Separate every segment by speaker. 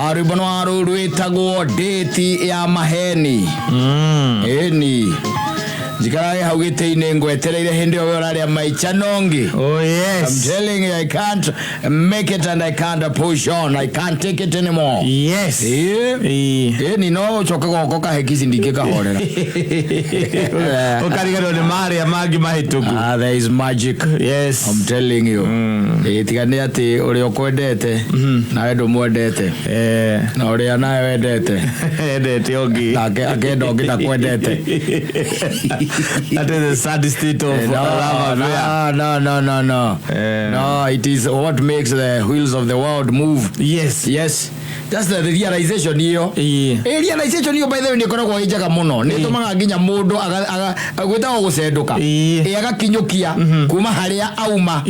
Speaker 1: Aribano arwetagwo date ya maheni. Eni. Jikara hawite inengwetereire hindi oyo rari maichanongi.
Speaker 2: Oh yes.
Speaker 1: I'm telling you, I can't make it and I can't push on. I can't take it anymore.
Speaker 2: Yes.
Speaker 1: Ni no choka gokoka hekisi ndikeka horera.
Speaker 2: Okarigaro ne mari amagi mahituku.
Speaker 1: There is magic.
Speaker 2: Yes.
Speaker 1: I'm telling you. Tigane ati uri okwendete na wedo mwendete. Na uri anaye wendete.
Speaker 2: Endete ogi.
Speaker 1: Akenda ogi na kwendete.
Speaker 2: That is a sad state of love.
Speaker 1: No. No, it is what makes the wheels of the world move.
Speaker 2: Yes.
Speaker 1: That's the realization hiyo. Realization hiyo by the way nikoragwo ijaga muno. Nitumaga nginya mundu agwetaga gucenduka. Agakinyukia kuma haria auma.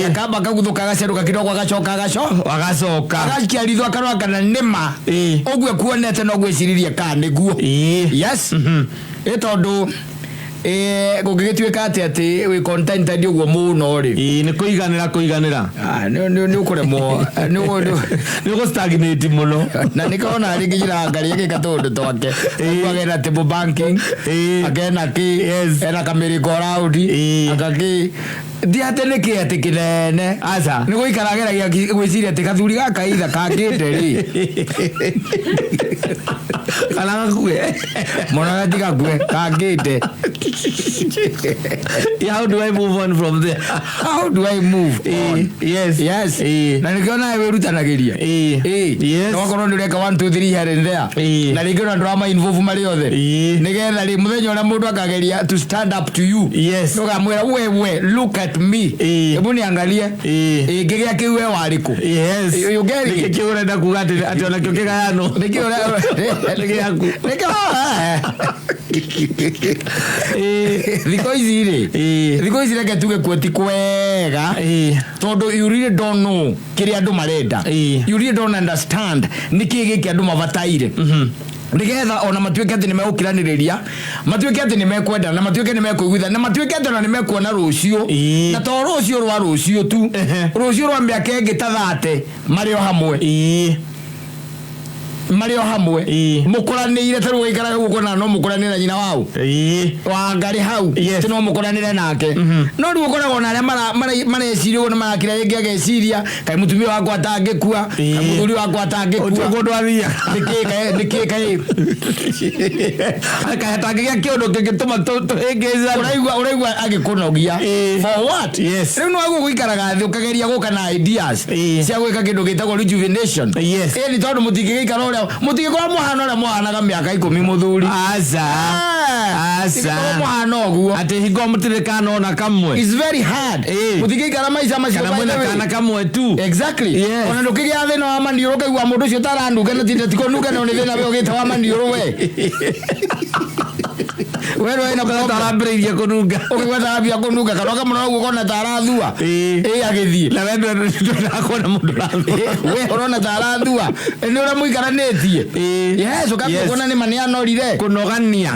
Speaker 1: Akamba kaguthuka agacenduka kidogo agacoka agakiarithwa akarwa kana nima. Ogwe kuonete no gwiciririe ka niguo. Yes. Etondu gugigituika ati we content ndio guo muno ri
Speaker 2: ni kuiganira
Speaker 1: ni ukuremwo
Speaker 2: ni go stagnate muno
Speaker 1: na nikaona ari ngira ngari yake katundu twake agena table banking agena ki era kameri go round agaki ndiateneke ati kinene
Speaker 2: aza
Speaker 1: ni guikarageragia gwiciria ati kathuri gaka itha kangite ri kana kuwe mona tiga kuwe kangite.
Speaker 2: How do I move on from there?
Speaker 1: How do I move on?
Speaker 2: Yes.
Speaker 1: Na nikiona wewe rutanagiria.
Speaker 2: Yes.
Speaker 1: No kono ndureka 1 2 3 here and there. Na nikiona drama involve mari othe. Nigetha ri muthenya ona mundu akageria to stand up to you.
Speaker 2: Yes.
Speaker 1: No kamwira wewe look at me. Ebu niangalie. Ngigia kiwe wariku.
Speaker 2: Yes.
Speaker 1: You get it.
Speaker 2: Nikiura nda kugati ati ona kyo kigayano.
Speaker 1: Nikiura nikiaku. Thiko ici reke tuge kweti kwega tondu you really don't know kiri andu marenda. You really don't understand niki giki andu mabataire. Nigetha ona matuike ati nimegukiraniria matuike ati nimekwenda na matuike nimekuiguitha na matuike ati ona nimekuona rucio na to rucio rwa rucio tu rucio rwa miaka ingi ta 30 Mario hamwe mukuranire taru wikara guko na no mukuranire na nyina wao wa ngari hau tino mukuranire nake no ri gukoragwo na aria mareciria na marakira yengi ageciria kai mutumia wakwa atangikua kai muthuri wakwa atangikua
Speaker 2: utugo athia
Speaker 1: nikikai
Speaker 2: akahetangigia kiondo kingituma tuhengeza
Speaker 1: uraigua agikunogia for what? Riu no agu guikaraga thi ukageria guka na ideas cia gwika kindu gitagwo rejuvenation. Ni tondu mutingigikara mutigikora muhano na muhanaga miaka 10 muthuri
Speaker 2: aza
Speaker 1: muhano guo
Speaker 2: ati hingo mutirikana ona kamwe.
Speaker 1: It's very hard. Mutigikara maisha macio
Speaker 2: kana kamwe tu.
Speaker 1: Exactly. Ona ndukigia thina wa maniuru kaigua mundu ucio taranduka na tinda tikonuka no ni thina we ugita wa maniuru we. Wewe ina kwa tarabria kununga. Ukigwa tarabia kununga karoka muno guo kona tarathua. Agithie. Na wewe ndio nakona mundu rathi. We urona tarathua. Ni ura muikaranĩtie. Yes, ukakona ni maniano rire.
Speaker 2: Kunogania.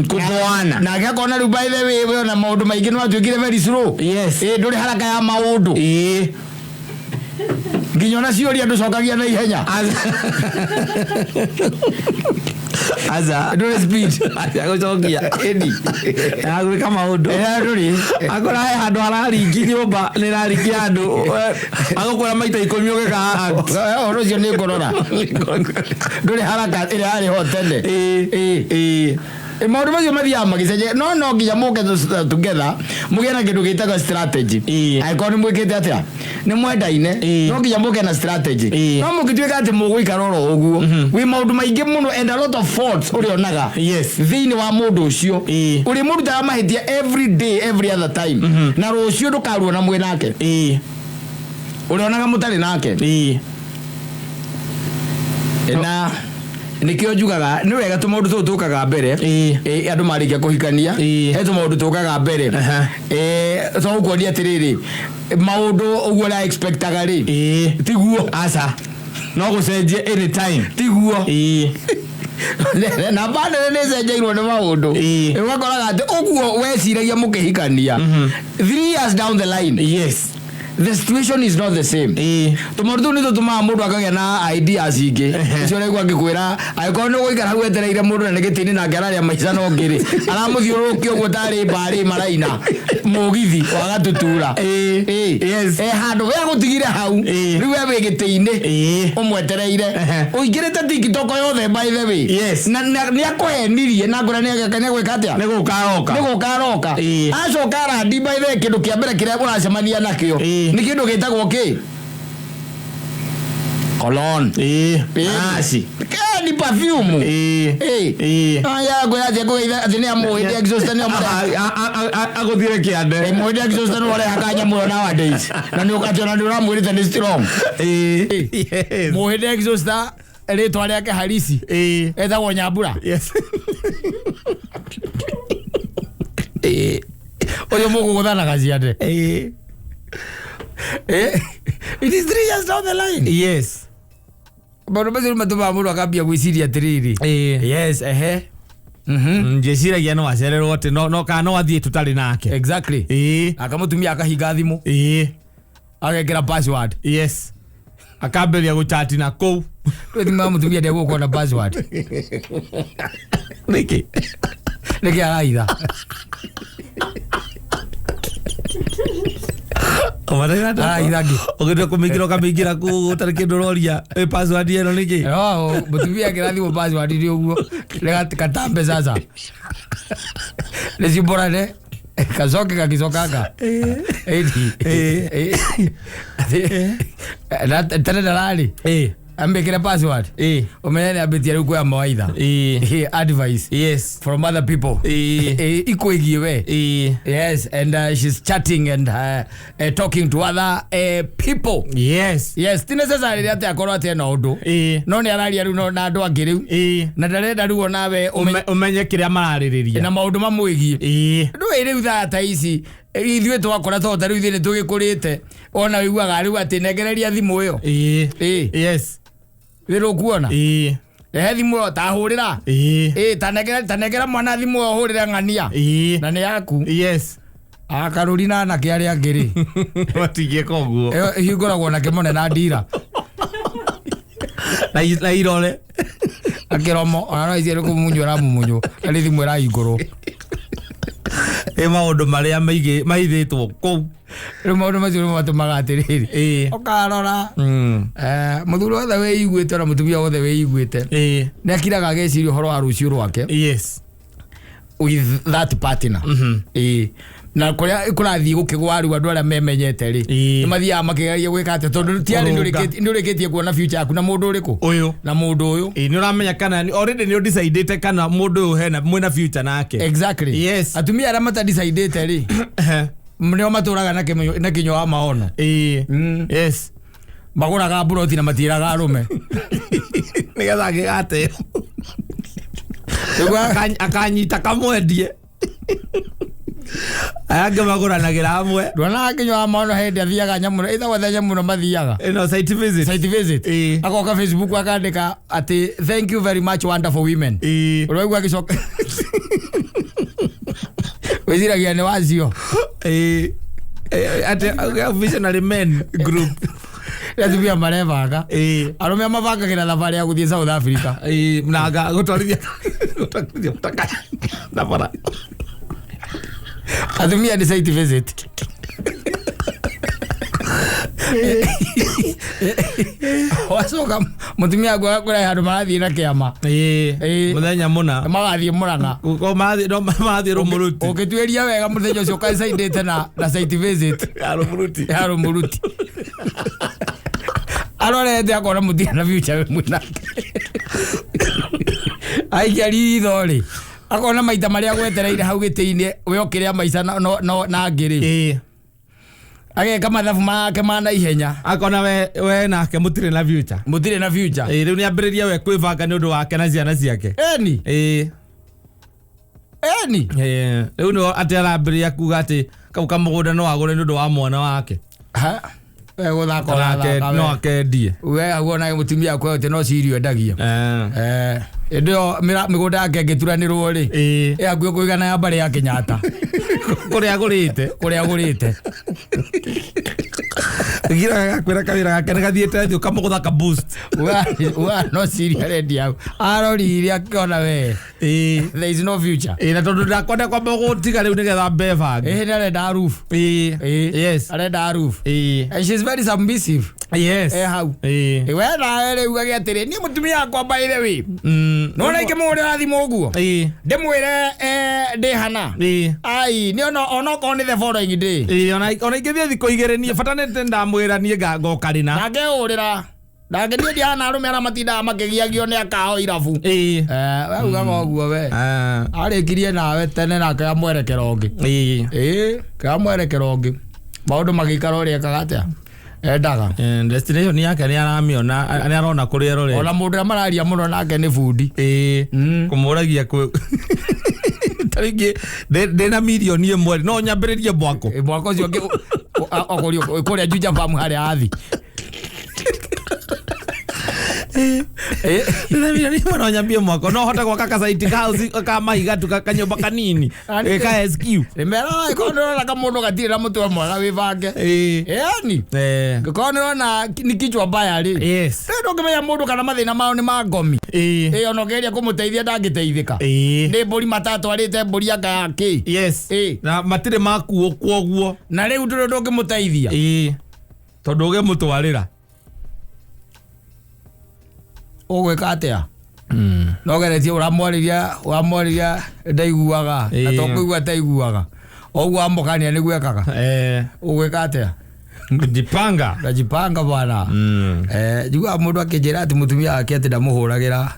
Speaker 2: Kuthwana.
Speaker 1: Na gakona ru by the way we na maundu maingi no atuikire very slow.
Speaker 2: Yes.
Speaker 1: Nduri haraka ya maundu. Nginyona ciuria nducokagia na ihenya.
Speaker 2: Aza
Speaker 1: do speed
Speaker 2: agocokia edi agwe kama undu nduri akora handu hararingi nyumba ni rariki andu agokora maita 10 ugeka
Speaker 1: oro cio ni ngorora nduri haraka ire hari hotene maundu macio mathiaga magicenjia no nginya muke together mugena kindu gitaga strategy. Aikoni mwikite atia ni mwendaine no nginya muke na strategy. No mugituika ati muguikara ro uguo wi maundu maingi muno and a lot of faults urionaga thini wa mundu ucio uri murutaga mahitia every day every other time na rucio ndukaruo na mwenake urionaga mutari nake na nikio njugaga ni wega tumaundu tukaga mbere andu marikia kuhikania he tumaundu tukaga mbere so ukonia atiriri maundu uguo la expectaga ri tiguo
Speaker 2: asa no gucenjie anytime
Speaker 1: tiguo na bado nezenjeirwo ni maundu ugakoraga ati uguo weciragia mukihikania 3 years down the line the situation is not the same. Tumordu ni tutuma mundu akagya na ideas ingi. Icio regu angikwira agiko no guikara hau etereire mundu na negitini na ngararia maica no ngiri. Aramuthiurukio guo tari mbari maraina. Mugithi wagatutura. Yes. Handu we gutigire hau. Riu we gitini. Umwetereire. Uingirite TikTok yothe by the way. Yes. Na ni akohenirie na ngura ni agakanya gwika atia. Ni gukaroka. Acoka randi by the kindu kia mbere kiria uracemania nakio. Ni kindu gitagwo ki cologne. Asi. Ni perfume. Aya goya je goya athini amuhinde exhaust ni
Speaker 2: aguthire kiande.
Speaker 1: Muhinde exhaust ni wale hakanya muno nowadays. Na ni ukationa ndi uramwirite ni strong. Muhinde exhaust ritwa riake halisi. Etagwo Nyambura. Yes. Oyo muguguthana gaciande. It is 3 years down the line. Yes. But basi matuma mundu akambia gwiciria tiriri. Yes,
Speaker 2: Jesira no acererwo wote no kana wathie tutari nake.
Speaker 1: Exactly. Akamutumia akahinga thimu. Agekira password.
Speaker 2: Yes. Akamberia guchati na kou.
Speaker 1: Thimu mutumia ndego kuona password.
Speaker 2: Niki
Speaker 1: araitha.
Speaker 2: Idagi. Ogendo kumingira kamingira ku tariki ndororia password eno niki.
Speaker 1: Mutumia kirathi mo password ndio uguo. Lega katambe sasa. Lezibora ne kazoke kakizokanga. Na tena dalali. Ambekira password. Umenene abetia ruko ya mawaidha. Advice. Yes. From other people. Iko igiwe. Yes. And she's chatting and talking to other people.
Speaker 2: Yes.
Speaker 1: Yes. Tina sasa riri ate akorwo ate na undu. No ni araria ru no na andu angi riu. Na ndarenda ruo nawe
Speaker 2: umenye kiria maraririria.
Speaker 1: Na maundu mamwigie. Ndu iri thata ici. Ithuĩ twakora tota rĩu thĩinĩ tũgĩkũrĩte ona wĩiguaga rĩu atĩ nengereria thimũ ĩyo.
Speaker 2: Yes.
Speaker 1: Wĩrũ kuona? Rehe thimũ ĩyo ta hũrĩra. Tanengera mwana thimũ ĩyo hũrĩre ng'ania. Na nĩ yaku.
Speaker 2: Yes.
Speaker 1: Akarũri na anake arĩa angĩ rĩ.
Speaker 2: Matingĩka ũguo.
Speaker 1: Ĩyo ngoragwo na kĩmone na ndira.
Speaker 2: Na irore.
Speaker 1: Akĩromo ona no ici kũmunywo ramumunywo. Arĩ thimũ ĩrahingũrwo.
Speaker 2: Maundu maria maithitwo kou
Speaker 1: maundu macio matumaga atiriri ukarora muthuri wothe wĩiguĩte na mutumia wothe wĩiguĩte nĩ akiraga ageciria ũhoro wa rũciũ rwake.
Speaker 2: Yes.
Speaker 1: With that partner. Na kuria kurathiĩ gũkĩgwa rĩu andũ arĩa memenyete rĩ nĩ mathiaga makĩgeria gwĩka atĩ tondũ tiarĩ ndũrĩkĩtie kuona future yaku na mũndũ ũrĩkũ
Speaker 2: ũyũ
Speaker 1: na mũndũ ũyũ
Speaker 2: nĩ ũramenya kana already nĩ ũdecidete kana mũndũ ũyũ hena mwĩna future nake.
Speaker 1: Exactly.
Speaker 2: Yes.
Speaker 1: Atumia arĩa matadecidete rĩ nĩo matũraga na kĩnyo wa maono.
Speaker 2: Yes.
Speaker 1: Magũraga mburoti na matiraga arũme
Speaker 2: nĩgetha gĩgate akanyita kamwendie ayage magũranagĩra hamwe.
Speaker 1: Ndona kĩnyo wa maono hĩndĩ athiaga nyamũ ĩthagwo the nyamũ no mathiaga
Speaker 2: site visit.
Speaker 1: Agoka Facebook akandĩka atĩ thank you very much wonderful women. Ũraigua agĩcoka wĩciragia nĩ wacio
Speaker 2: atĩ visionary men group
Speaker 1: atumia marebaga arũme mabangagĩra thabarĩ ya gũthiĩ South Africa
Speaker 2: na gũtwarithia thabara.
Speaker 1: Atumia ni site visit. Wacoka mutumia gwakora handu marathiĩ na kĩama
Speaker 2: muthenya mũna
Speaker 1: magathiĩ Mũrang'a
Speaker 2: marathiĩ Rũmũruti
Speaker 1: ũgĩtuĩria wega muthenya ũcio ũkacaindĩte na site visit
Speaker 2: ya
Speaker 1: Rũmũruti arorete akona mutia na future we mwina aikiari ithori akona maita maria gwetereire hau gĩtĩ-inĩ we okiria maica na ngiri ageka mathabu make ma na ihenya
Speaker 2: akona we nake mutirĩ na future rĩu nĩ ambĩrĩria we kwĩbanga nĩ ũndũ wake na ciana ciake. Rĩu no atĩ arambĩrĩria kuga atĩ kau kamũgũnda no agũre nĩ ũndũ wa mwana wake.
Speaker 1: Gũthaka
Speaker 2: no akendie
Speaker 1: we aguona mutumia kwa te no cirio endagio ndio mĩgũnda yake ngĩturanĩrwo rĩ akuo kũigana ya mbarĩ ya Kenyatta
Speaker 2: kũrĩa agũrĩte gira kwira kawira gake gathiete thio kamugutha ka boost
Speaker 1: wa no siria redia arori akiona we there is no future
Speaker 2: na tondu ndakwenda kwamba gutiga riu nigetha mbeva
Speaker 1: ndarenda roof
Speaker 2: yes
Speaker 1: arenda roof and she's very submissive
Speaker 2: yes
Speaker 1: hau we na riu agiatiri ni mutumia akwa by the way no na ikimurira thimo guo ndimwire ndihana ai ni ona ko ni the following day
Speaker 2: ona ingithie thiko igere ni fatanete ndamwira ni ngoka rina
Speaker 1: na ngeurira ndagenie ndihana arume ara matinda makigiagio ni akao irabu we ugaga guo we arikirie nawe tene na ka mwerekera ungi ka mwerekera ungi maundu magikara uria kagatia endaga
Speaker 2: destination yake ni aramiona ni arona kuri erore
Speaker 1: ona mundu amararia muno nake ni fundi
Speaker 2: kumuragia ku taringi ndena milioni imwe no nyambiririe mwako
Speaker 1: ucio okorio kuria Juja Farm hari athi
Speaker 2: ni mwana nyambie mwako no hota kwa kaka site house kama igatu kanyomba kanini ka SQ
Speaker 1: remera ikondo na kamundu gatira mutu mwana wivange yani ikondo na ni kichwa baya ri
Speaker 2: yes
Speaker 1: ndo ngimenya mundu kana mathina mao ni magomi onogeria kumuteithia ndangiteithika ni mburi matatu arite mburi yaka yake
Speaker 2: yes na matire makuo kwoguo
Speaker 1: na riu ndo ngimuteithia
Speaker 2: tondu uge mutwarira
Speaker 1: ogweka atia no geretie uramwariria ndaiguaga na tokuigua ndaiguaga ogwo ambokania ni gwekaga ogweka atia ndajipanga bwana jigua mundu akijira ati mutumia wake ati ndamuhuragira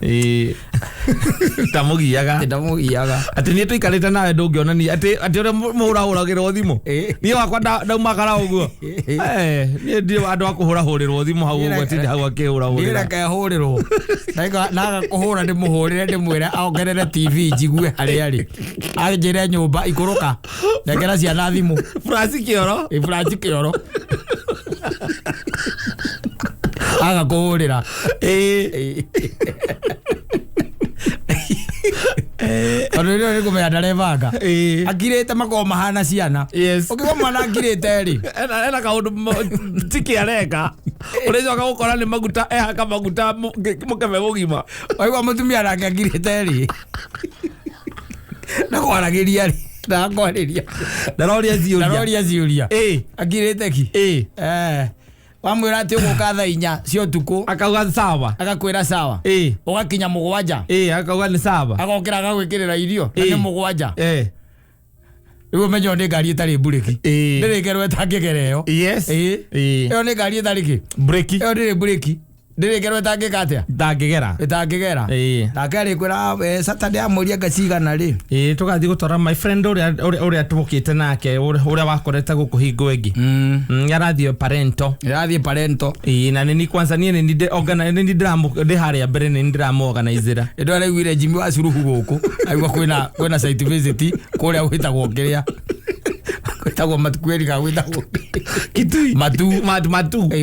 Speaker 1: ndamugiaga
Speaker 2: ati ni tuikarite nawe ndungiona ni ati ore muhurahuragira thimu ni wakwa ndaumagara uguo ni ndio andu akuhurahurirwo thimu hau uguo tindi hau akihurahurira
Speaker 1: ndira kahurirwo naga kuhura ndi muhurire ndi mwira aongerere TV jigue hari ari anjire nyumba ikuruka ndekera ciana thimu Francis Kioro aga kuhurira Orero ni kumenya ndarevanga akirite mako mahana ciana ukigwa mwana akirite ri
Speaker 2: ena kaundu tiki areka urejo gukora ni maguta ehaka maguta mukeme bugima
Speaker 1: waigwa mutumia nake akirite ri na kwaragiria ri na kwariria ndaroria ciuria akirite ki wamwira ati uguka thaa 4 cio tuku
Speaker 2: akauga sawa
Speaker 1: agakwira sawa ugakinya mugwanja
Speaker 2: akauga ni sawa
Speaker 1: agokira agwikirira irio na ni mugwanja riu menyo ni ngari itari bureki ndirikerwe tangigereo
Speaker 2: yes
Speaker 1: iyo ni ngari itari ki
Speaker 2: bureki
Speaker 1: iyo ndiri bureki ndirikerwe tangikatia itangigera nakari kwira Saturday amuria ngacigana ri
Speaker 2: tugathi gutwara my friend uria tubukite nake uria wakorete gukuhingo engi yarathie parento na nini kwanza nie ni ndi haria mbere ni ndiramu organizera
Speaker 1: ndo araiguire Jimmy wa Suruhu guku aigua kwina site visit kuria gwitagwo kiria gwitagwo matukweri ka gwitagwo
Speaker 2: kitui matu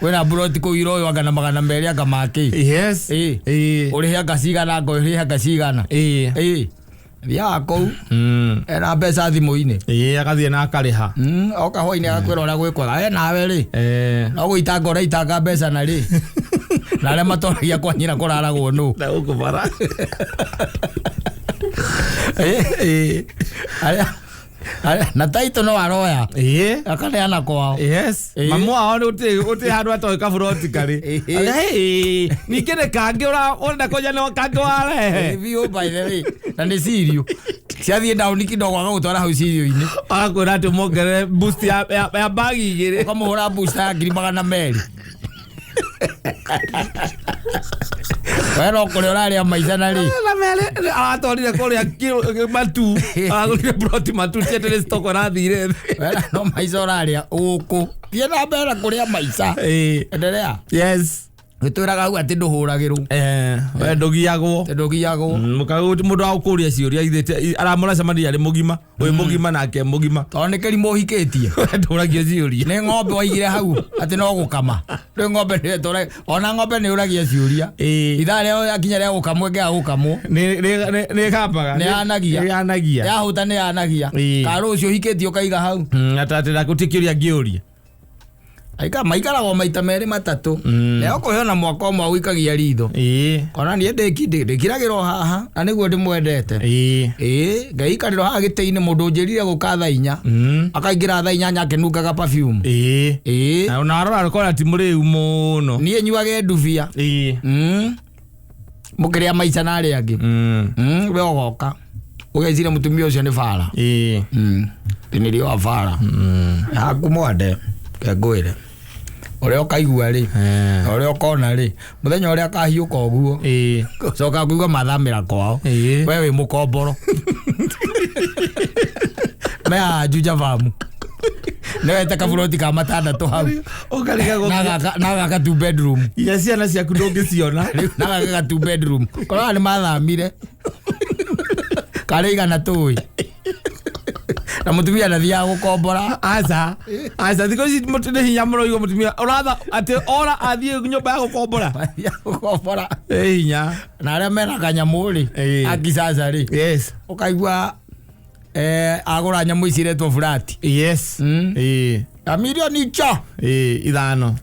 Speaker 1: kwina buroti ku iro yo agana magana meri aka make
Speaker 2: yes
Speaker 1: uri hanga cigana ngo uri hanga cigana yako era mbeca thimu-ini
Speaker 2: agathie na akariha
Speaker 1: oka hoi-ini agakwira uria gwikwaga nawe ri no gwitanga uraitanga mbeca na ri na aria matoragia kwa nyina kuraragwo nu
Speaker 2: na ukubara
Speaker 1: na taito no aroya akaneana kwao
Speaker 2: mamu wao uti handu atoika buroti kari ningine kangi urenda koja no kangi ware
Speaker 1: view by the way na ni sirio ciathie down kidogo agagutwara hau sirio-ini
Speaker 2: akwira ati mongere boost ya bagi igiri
Speaker 1: ukamuhura boost ya 200 wero kuri uraria maica na ri
Speaker 2: na mele atorire kuri matu agurire broti matu tietere stock rathire
Speaker 1: wera no maica uraria uku tie na mbere kuria maica endelea
Speaker 2: yes
Speaker 1: gitwiraga hau ati nduhuragirwo
Speaker 2: we ndugiagwo mukagu mundu akuria ciuria ithite aramura cemani ari mugima uyu mugima nake mugima
Speaker 1: tondu ni kerimo hikitie
Speaker 2: nduragia ciuria
Speaker 1: ni ng'ombe waigire hau ati no gukama ri ng'ombe ni tore ona ng'ombe ni uragia ciuria ithaa rĩo akinya rĩa gukamwo ngea gukamwo
Speaker 2: ni kapaga
Speaker 1: ni anagia yahuta ni anagia karu ucio hikitie ukaiga hau
Speaker 2: atatira gutikiria ngiuria
Speaker 1: aika maikara go maita meri matatu leo ko hona mwako mwa wikagia ritho kona nie ndikiragiro haha na niguo ndimwendete ngai kariro haha giteine mundu njirire gukatha inya akaingira tha inya nyake nungaga perfume
Speaker 2: na unarora ko ati muriu muno
Speaker 1: nie nyuage nduvia mukiria maica na ari angi we ogoka ugecire mutumia ucio ni fara tinirio wa fara akumwande kengwire ore okaigua ri ore okona ri muthenya ore akahiuka oguo coka kuigua mathamira kwao we wi mukomboro me ajuja famu newete kaburoti ka matandatu hau naga 2 bedroom
Speaker 2: ya ciana ciaku ndungiciona
Speaker 1: naga 2 bedroom korwa ni mathamire kareiga tui na mutumia na thia gukombora aza
Speaker 2: thiko ici mutine hinya muno igo mutumia uratha ati ora athie nyumba ya
Speaker 1: gukombora
Speaker 2: hinya
Speaker 1: na aria mena kanyamuri akisaza ri ukaigua agura nyamu iciretwo flat a milioni cha
Speaker 2: ithano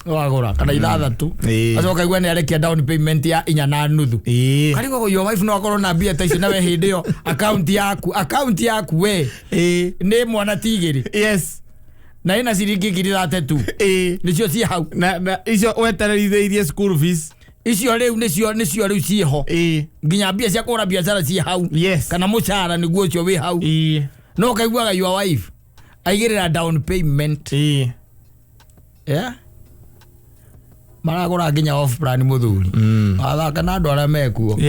Speaker 1: wagura kana ithathatu aso kaigua ni arekia down payment ya 4.5 karigo yo wife no akorwo na mbia taici na we hindi yo account yaku we ni mwana tigiri na ina ciringi ngiri 32 nicio ci hau
Speaker 2: na icio wetererithirie school fees
Speaker 1: icio riu nicio riu ciho nginya mbia cia kugura biacara ci hau kana mucara niguo ucio wi hau no kaiguaga your wife aigirira down payment maragura nginya off plan muthuri athaka na andu aria mekuo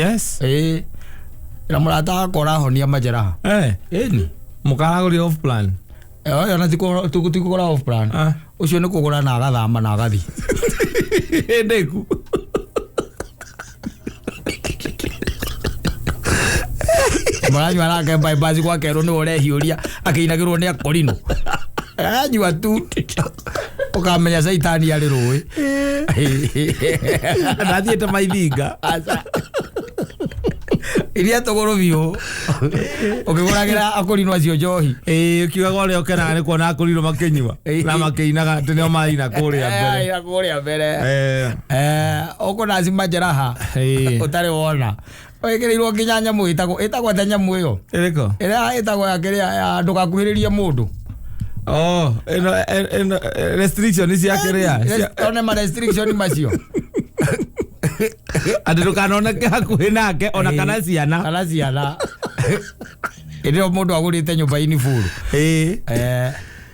Speaker 1: na murata akora honia majeraha ni
Speaker 2: mukaraguri off plan
Speaker 1: ona tikugura off plan ucio ni kugura na agathama na agathi
Speaker 2: ndeku
Speaker 1: maranywa nake bypass kwa kero ni urehiuria akiinagirwo ni akorino anywa tu ukamenya saitani ari rui
Speaker 2: nathiete maithinga
Speaker 1: iria togoro bio ukiguragira akorino acio njohi
Speaker 2: ukiugaga uria ukena ni kuona akorino makinywa na makiinaga tene maina kuria mbere
Speaker 1: ukona cimajeraha utari wona wegereirwo nginya nyamu itagwo ta nyamu iyo
Speaker 2: iriko
Speaker 1: ira itagwo yakiria ndugakuhiririe mundu
Speaker 2: restriction is yakiria
Speaker 1: one ma restriction macio
Speaker 2: andu kanoneke hakuhi nake ona kana ciana
Speaker 1: irio mundu agurite nyumba ini furu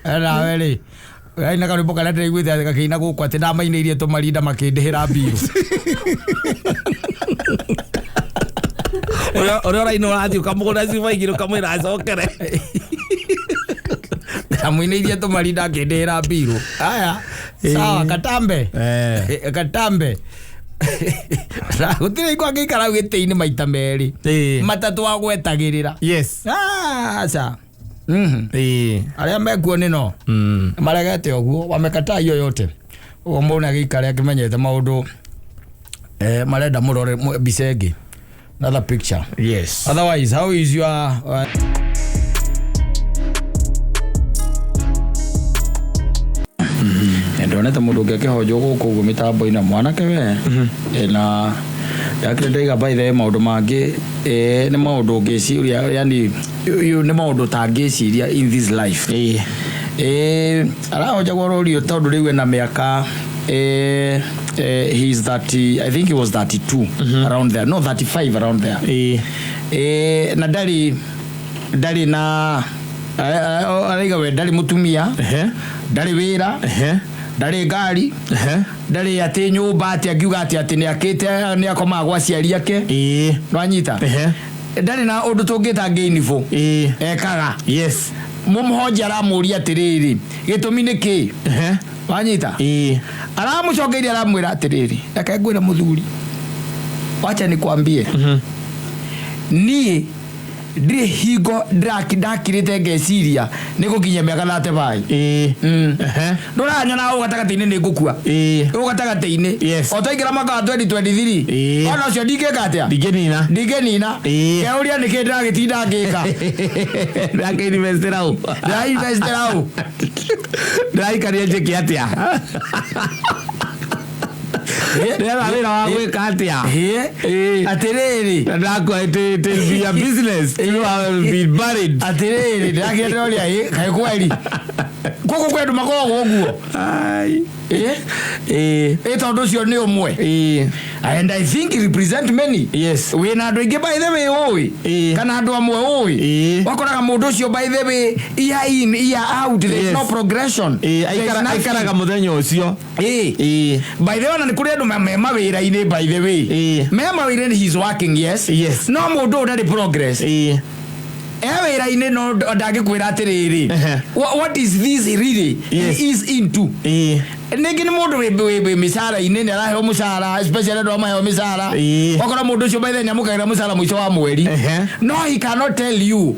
Speaker 1: era weri aina karimbo kana ndiguite gakiina guku ati ndamainirie tumarinda makindihira mbiru
Speaker 2: ora ino radio kamugura civaigiro kamwira acokere
Speaker 1: kamuinirie tumarinda akindihira mbiru aya sawa katambe gutire iko agikara giteini maita meri matatu agwetagirira sa aria mekuo nino maregete oguo wamekataa hiyo yote ugo mbona agikara akimenyete maundu marenda murore bisengi another picture otherwise how is your ndonete mundu ngekehojo guku guo mitambo ina mwanake we na yakire ndaiga by the maundu mangi ni maundu ngeciria yani ni maundu tangiciria in this life arahoja gororio tondu riu ena miaka he is 30 I think he was 32 around there no 35 around there na dali na araiga we dali mutumia dali wira dali gari dali ati nyumba ati akiuga ati ni akite ni akoma gwa ciari ake no anyita dali na undu tungita ngeinifo ekaga mumhoja aramuria atiriri gitumi niki wanyita aramucokeria aramwira atiriri reke ngwira muthuri wacha nikwambie nie ndire hingo ndakirite ngeciria nigukinya miaka 35 nduranyona ugatagati-ini ni ngukua ugatagati-ini otaingira mwaka 2023 ona ucio ndingika atia ndingenina keuria niki ndiragitinda ngika
Speaker 2: ndirainvestera u Ndaikaria njiki atia. Ndera wira wa gwika atia.
Speaker 1: Atiriri.
Speaker 2: Ndakwa it will be a business. You will be buried.
Speaker 1: Atiriri ndakienderia kai kweli. Koko kwetu makogo uguo. Ai. Tondu cio ni umwe. And I think it represent many.
Speaker 2: Yes.
Speaker 1: We na andu ingi by the way oi. Kana andu amwe oi. Wakoraga mundu cio by the way year in year out there is no progression.
Speaker 2: Aikaraga muthenya ucio.
Speaker 1: By the way na nikuri andu mema wira-ini by the way. Mema wira-ini he is working, yes.
Speaker 2: Yes.
Speaker 1: No mundu ndari progress. Wira-ini no ndagikwira atiriri. What is this really?
Speaker 2: Yes.
Speaker 1: He is into. Ningĩ nĩ mũndũ wĩ mĩcara-inĩ nĩ araheo mũcara, especially andũ amaheo mĩcara. Wakora mũndũ ũcio by the way nĩamũkagĩra mũcara mũico wa mweri. No he cannot tell you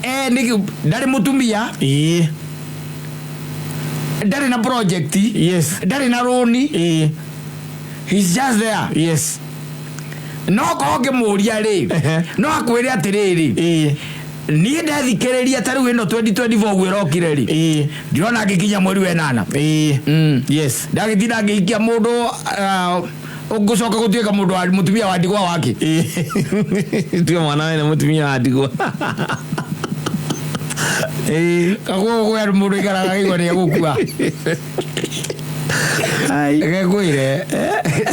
Speaker 1: ndarĩ mũtumia, ndarĩ na project, ndarĩ na roni. He's just there.
Speaker 2: Yes.
Speaker 1: No koge mũria rĩ, no akwĩre atĩrĩrĩ, niĩ ndathikĩrĩria ta rĩu ĩno 2024 gwĩrokire rĩ, ndirona ngĩkinya mweri wa 8.
Speaker 2: Yes.
Speaker 1: Ndagĩtinda ngĩikia mũndũ ũgũcoka gũtuĩka mũndũ wa mũtumia wa ndigwa wake.
Speaker 2: Ndio mwana wene mũtumia wa ndigwa.
Speaker 1: Kaguo gwĩ mũndũ ikaraga igwa nĩ egũkua. Gekwire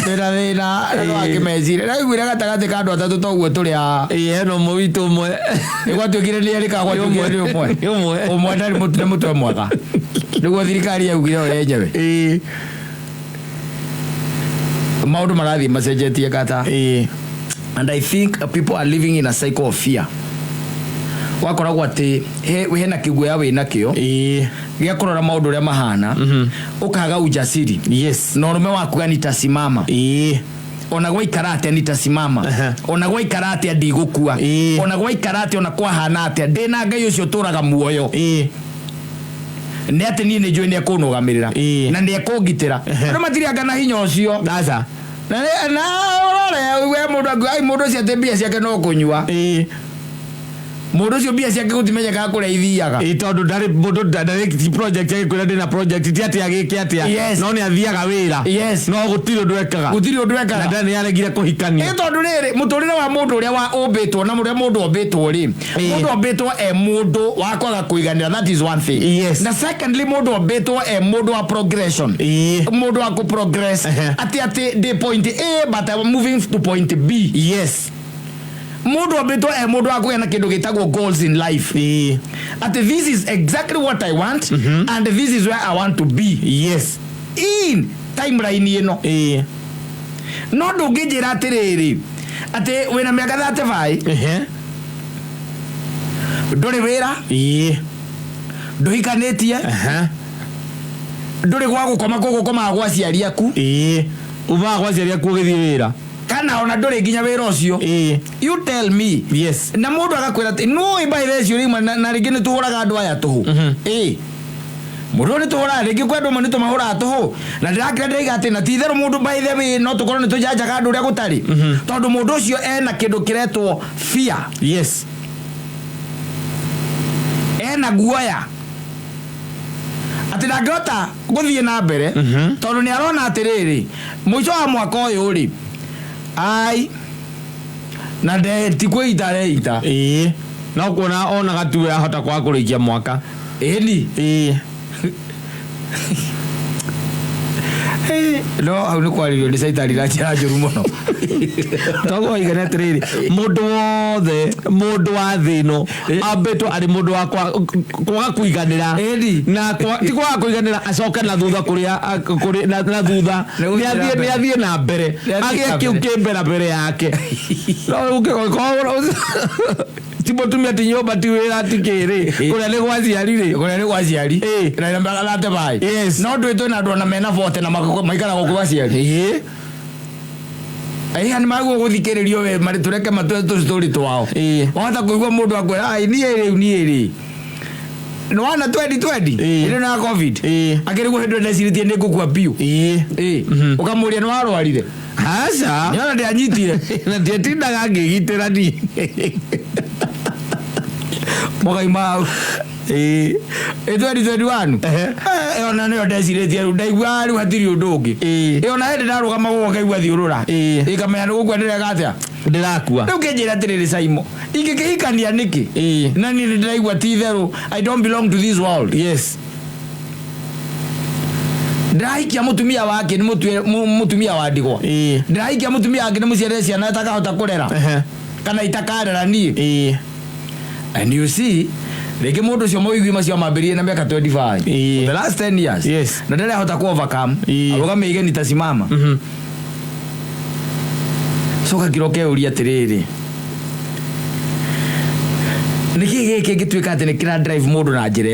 Speaker 1: thĩna wakĩmeciria ndaiguire gatagatĩ ka andũ atatũ toguo tũrĩ a
Speaker 2: no mũwitũ ũmwe
Speaker 1: gwatuĩkire nĩ erĩ ka gwatuĩkire nĩ ũmwe ndarĩ mũtwe mwega nĩguo thirikari yaugire o yenyewe. Maũndũ marathiĩ macenjetie kata. And I think people are living in a cycle of fear. Wakoragwo atĩ hena kĩguoya wĩna kĩo gĩa kũrora maũndũ ũrĩa mahana, ũkaga ujasiri.
Speaker 2: Yes.
Speaker 1: Na ũrũme waku nitasimama. Ona gwaikara atĩa nitasimama. Ona gwaikara atĩa ndigũkua. Ona gwaikara atĩa ona kwahana atĩa ndĩna Ngai ũcio ũtũraga muoyo. Nĩ atĩ niĩ nĩnjũĩ nĩ ekũnũgamĩrĩra na nĩ ekũngitĩra. Andũ matirianga na hinya ũcio.
Speaker 2: Ndaca.
Speaker 1: Na ũrore we mũndũ ũcio atĩ mbia ciake no kũnyua. Mũndũ ũcio mbia ciake gũtimenyekaga kũrĩa ithiaga.
Speaker 2: Tondũ ndarĩ mũndũ ndarĩ project yake kwĩra ndĩna project ti atĩa gĩke atĩa. No nĩ athiaga wĩra. No gũtirĩ ũndũ ekaga. Na ndarĩ nĩaregire kũhikania.
Speaker 1: Tondũ rĩrĩ mũtũrĩre wa mũndũ ũrĩa ũmbĩtwo na mũrĩa mũndũ ombĩtwo rĩ, mũndũ ombĩtwo mũndũ wa kwaga kũiganĩra, that is one thing. Na secondly mũndũ ombĩtwo mũndũ wa progression. Mũndũ wa ku progress atĩ the point A but I'm moving to point B.
Speaker 2: Yes.
Speaker 1: Mundu ombĩtwo mundu wa kũgĩa na kĩndũ gĩtagwo goals in life. Ati this is exactly what I want and this is where I want to be.
Speaker 2: Yes.
Speaker 1: In timeline ĩno. No ndũngĩnjĩra atĩrĩrĩ atĩ wĩna mĩaka 35 ndũrĩ wĩra, ndũhikanĩtie, ndũrĩ gwa gũkoma gwa aciari aku,
Speaker 2: umaga gwa aciari aku ũgĩthiĩ wĩra,
Speaker 1: kana ona ndũrĩ nginya wĩra ũcio. You tell me.
Speaker 2: Yes.
Speaker 1: Na mũndũ agakwĩra atĩ no ibaire icio rĩmwe na rĩngĩ nĩ tũhũraga andũ aya tũhũ. Mũndũ nĩ tũhũraga rĩngĩ kwa andũ amwe nĩ tũmahũraga tũhũ, na ndĩrakĩra ndĩraiga atĩ na ti itherũ mũndũ by the way no tũkorwo nĩ tũjanjaga andũ ũrĩa gũtarĩ, tondũ mũndũ ũcio ena kĩndũ kĩretwo fear.
Speaker 2: Yes.
Speaker 1: Ena guoya atĩ ndangĩhota gũthiĩ na mbere tondũ nĩ arona atĩrĩrĩ mũico wa mwaka ũyũ rĩ na ti kwĩita reita.
Speaker 2: No kuona ona gatu ahota kwa kũrĩkia mwaka.
Speaker 1: No hau nĩ kwarĩrio nĩ caitani na njĩra njũru mũno.
Speaker 2: Toguo igana atĩrĩrĩ mũndũ wothe mũndũ wa thĩ ĩno ambĩtwo arĩ mũndũ wa kwaga kũiganĩra, na ti kwaga kũiganĩra acoke na thutha kũrĩa na thutha nĩ athiĩ na mbere agĩe kĩu kĩ mbere yake. Ti mũtumia ti nyũmba ti wĩra ti kĩrĩ kũrĩa nĩ gwa aciari na mbaga thate bai. No ndwĩtwo na andũ ona mena vote na maikaraga gũkũ aciari. Nĩ maguo gũthikĩrĩrio we marĩ tũreke matũe tũcitori twao. Wahota kũigua mũndũ akwĩra niĩ rĩ nĩwana 2020 ĩrĩ na covid akĩrĩguo hĩndĩ ndecirĩtie nĩ ngũkua piũ. Ũkamũria nĩ warwarire? Aca
Speaker 1: nĩona ndĩanyitire
Speaker 2: na ndĩtindaga ngĩgitĩra ni
Speaker 1: mũgaima hau 2021 ona nä ndeciretie rä u ndaigua rä u hatirä å ndå å ngä ona hä ndä ndarå gama gå ngaigua thiå rå ra ikamenya nä gå kwenderega atä a
Speaker 2: ndä rakua
Speaker 1: rä u kä njä ra atä rä rä Caimo ingä kä hikania nä kä na niä nä ndäraigua ti therå I don't belong to this world.
Speaker 2: Yes.
Speaker 1: Ndĩrahikia mũtumia wake nĩ mũtumia wa ndigwa ndĩrahikia mũtumia wake nĩ mũciare ciana atakahota kũrera kana itakarera niĩ and you see rĩngĩ mũndũ ũcio mawĩgwi macio mambĩrĩrie na mĩaka 25 the last 10 years na ndarahota ku overcome arũgame igeni tasimama coka kĩroke ũria atĩrĩrĩ nĩkĩ gĩkĩ gĩtuĩka atĩ nĩ kĩra drive mũndũ na njĩra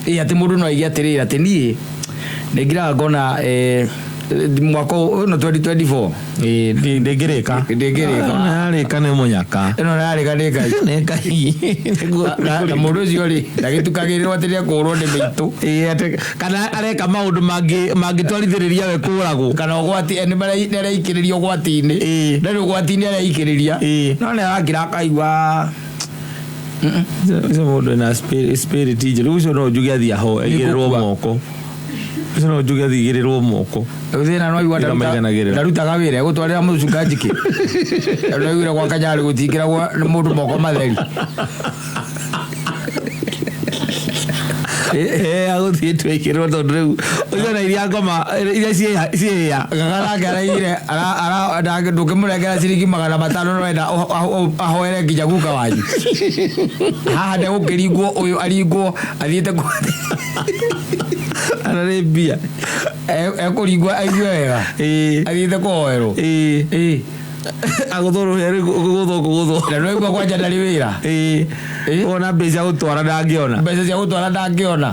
Speaker 1: ĩyo atĩ mũndũ no aige atĩrĩrĩ atĩ niĩ nĩngira ngona mwaka no 2024
Speaker 2: ndĩngĩrĩka narĩka nĩ mũnyaka
Speaker 1: ĩno narĩka nĩ Ngai na mũndũ ũcio rĩ ndagĩtukagĩrĩrwo atĩ nĩekũhũrwo nĩ mĩitũ
Speaker 2: kana areka maũndũ mangĩtwarithĩrĩria we kũragwo
Speaker 1: kana ũgwati nĩaraikĩrĩria ũgwati-inĩ ndarĩ ũgwati-inĩ araikĩrĩria no nĩarakĩra akaigua
Speaker 2: ũcio mũndũ na spirit njĩrĩ ũcio no njuge athiĩ aho aigĩrĩrwo moko ũcio no njuge athiĩ igĩrĩrwo moko
Speaker 1: thĩna no aigua ndarutaga wĩra egũtwarĩra mũcuka njiki ndaigire gwa Kanyarĩ gũtingĩragwo nĩ mũndũ moko matheri
Speaker 2: agũthiĩ twĩkĩrwo tondũ rĩu ũiona iria ngoma iria ciĩhĩa
Speaker 1: gagarake araigire ndũkĩmũrengera ciringi 500 no wenda ahoere nginya guka wanyu haha ndegũkĩringwo ũyũ aringwo athiĩte
Speaker 2: ana nĩ mbia
Speaker 1: ekũringwo aigue wega athiĩte kũhoerwo
Speaker 2: agũthũrwo na
Speaker 1: no aigua kwanja ndarĩ wĩra
Speaker 2: ona mbeca gũtwara ndangĩona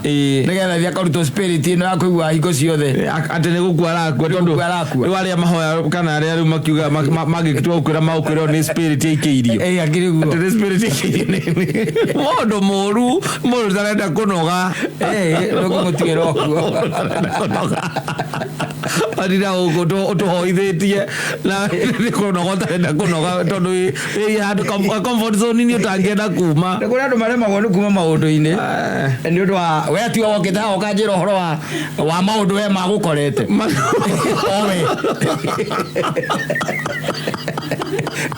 Speaker 1: nĩgetha thiĩ akarutwo spirit ĩno ya kũigua hingo ciothe
Speaker 2: atĩ nĩ gũkua arakua tondũ rĩu arĩa mahoya kana arĩa rĩu makiuga mangĩtua gũkwĩra magũkwĩrwo nĩ spirit ĩikĩirio atĩ nĩ spirit ĩikĩirio mũndũ mũũru mũndũ tarenda kũnoga
Speaker 1: nĩkũmũtigĩra ũguo
Speaker 2: atira ũtũhoithĩtie na nĩ kũnoga ũtarenda kũnoga tondũ handũ comfort zone nĩ ũtangĩenda kuma
Speaker 1: nĩ kũrĩ andũ maremagwo nĩ kuma maũndũ-inĩ nĩ ũndũ wa we atiga wokĩte haha ũkanjĩra ũhoro wa maũndũ we magũkorete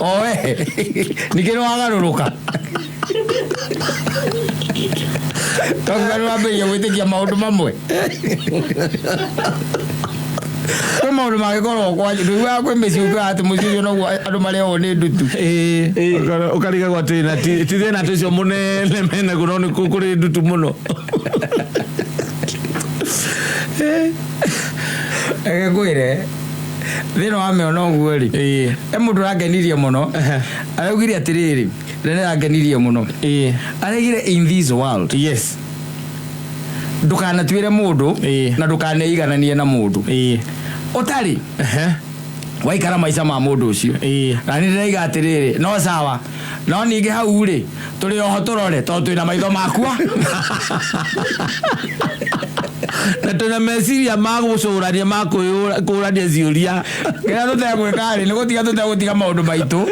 Speaker 1: owe ningĩ nĩ wagarũrũka tondũ nĩ wambĩrĩria gwĩtĩkia maũndũ mamwe kwĩ maũndũ mangĩkorwo kwanyu ndũiguaga kwĩ mĩciĩ ũkĩra atĩ mũciĩ ũcio noguo andũ marĩohwo nĩ ndutu
Speaker 2: ũkarigagwo atĩ ti thĩna tũcio mũnene menaguo no nĩ kũrĩ ndutu mũno
Speaker 1: egĩkwĩre thĩna wa mĩona ũguo rĩ mũndũ ũrangenirie mũno araugire atĩrĩrĩ na nĩrangenirie mũno araugire in this world ndũkanatuĩre mũndũ na ndũkaneigananie na mũndũ ũtarĩ waikara maica ma mũndũ ũcio na nĩ ndĩraiga atĩrĩrĩ no sawa no ningĩ hau rĩ tũrĩ oho tũrore tondũ twĩna maitho makua
Speaker 2: na tũna meciria magũcũrania makũrania ciũria
Speaker 1: kĩrĩa tũtegwĩka rĩ nĩ gũtiga tũtegũtiga maũndũ maitũ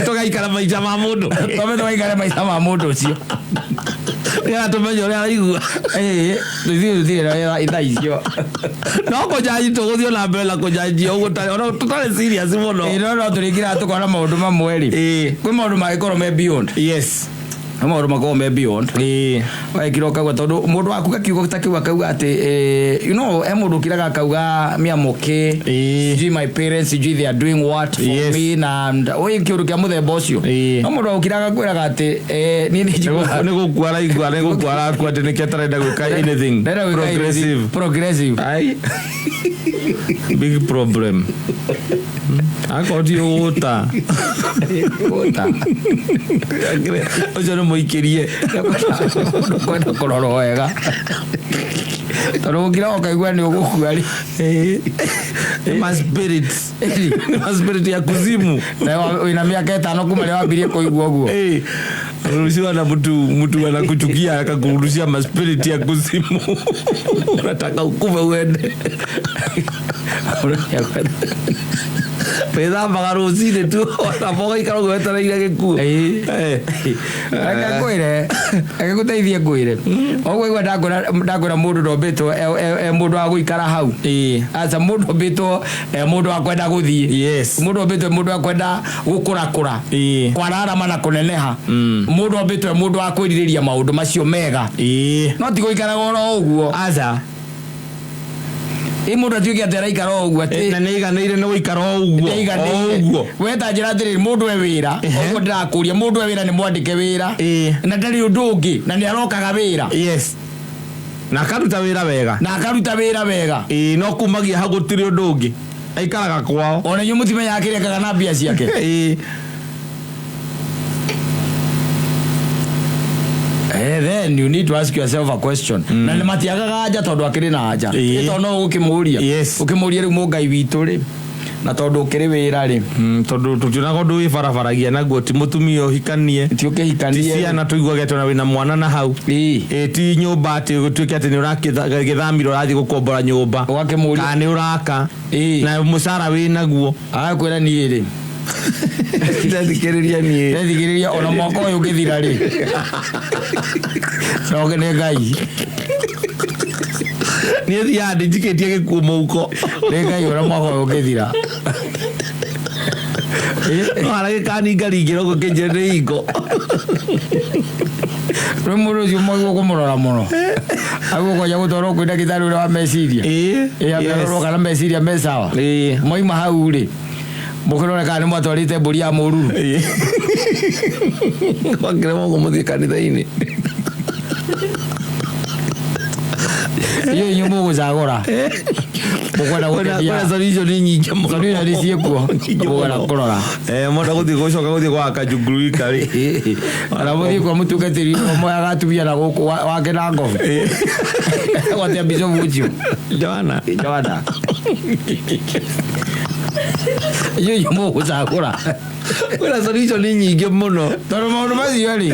Speaker 2: tũgaikara maica ma mũndũ
Speaker 1: tũgaikare maica ma mũndũ ũcio
Speaker 2: nĩgetha tũmenye ũrĩa araigua
Speaker 1: tũtirĩ thaa icio
Speaker 2: no kũnjanji tũgũthiĩ na mbere na kũnjanjia ũguo tũtarĩ serious mũno
Speaker 1: no tũrĩkĩra tũkona maũndũ mamwe rĩ kwĩ maũndũ mangĩkorwo me beyond maũndũ makorwo me beyond waikira ũkauga tondũ mũndũ waku kiugo ta kiuga kauga atĩ he mũndũ ũkiraga akauga mĩamũkĩ sijui my parents sijui they are doing what for me na ũyũ kĩũndũ kĩa mũthemba ũcio no mũndũ ũkiraga kwĩraga atĩ niĩ
Speaker 2: nĩ gũkua araigua nĩ gũkua arakua atĩ nĩkĩ atarenda gwĩka anything
Speaker 1: progressive
Speaker 2: big problem akotio gũta ũcio nĩ mũikĩrie
Speaker 1: kwenda kũrorwo wega tondũ gũkira ũkaigua nĩ ũgũkua rĩ
Speaker 2: spirit ya kuzimu
Speaker 1: wĩna mĩaka 5 kuma rĩa wambirie kũigua ũguo
Speaker 2: ruhusiwa na mtu anakuchukia akakuruhusia maspirit ya kuzimu unataka ukufe uende
Speaker 3: wethambaga rucini tu ona boga ikaro gwetereire gikuo
Speaker 1: aka guteithie ngwire ogwo igwa ndakora mundu ndombitwo mundu wa guikara hau aca mundu ndombitwo mundu wa kwenda guthie mundu ndombitwo mundu wa kwenda gukurakura kwararama na kuneneha mundu ndombitwo mundu wa kwiririria maundu macio mega no ti guikara goro uguo aca mundu atuike atera ikara uguo
Speaker 3: na ne iganire no ikara uguo
Speaker 1: weta njira atiri mundu we wira uguo ndirakuria mundu we wira ni mwandike wira na ndari undu ungi na ni arokaga wira
Speaker 3: na akaruta wira wega no kumagia hagutiri undu ungi aikaraga kwao
Speaker 1: ona nyu mutimenya akirekaga na mbia ciake then you need to ask yourself a question na ni matiagaga anja tondu akiri na anja ito no ukimuria riu mungai witu ri na tondu ukiri wira ri
Speaker 3: tondu tutinaga ndu wi barabaragia naguo ti mutumia uhikanie
Speaker 1: ti ukihikanie
Speaker 3: ti ciana tuiguage tona wina mwana na hau ti nyumba ati gutuike ati ni urakithamira urathi gukombora nyumba
Speaker 1: ugakimuria
Speaker 3: kana ni uraka na mucara wi naguo
Speaker 1: agakwira ni ri ndethikiriria ona mwaka uyu ngithira ri no gene ngai
Speaker 3: ni thia ndijikitie gikuo muko
Speaker 1: ni ngai ona mwaka uyu ngithira
Speaker 3: no arage kani ngaringiro gukinjere ingo
Speaker 1: rumuru ucio mwaguo kumurora muno aguo koja gutoro kwina gitari uri wa meciria amerorwo kana meciria me sawa moima hau ri mukirone kana mwatwarite mburi ya mururu
Speaker 3: wakire mongo muthie kanitha-ini
Speaker 1: iyo nyumu gucagura mukwenda guteithia
Speaker 3: solution ni nyingi
Speaker 1: solution ni ciekuo mukwenda kurora
Speaker 3: mwenda guthie gucoka guthie kwa kajunguru ikari
Speaker 1: ara muthie kwa mutungatiri umwe agatumia na guku wake na ngobe watia bizo mucio
Speaker 3: Joana
Speaker 1: iyo nyumu gucagura
Speaker 3: kwina solution ni nyingi muno
Speaker 1: tondu maundu macio ri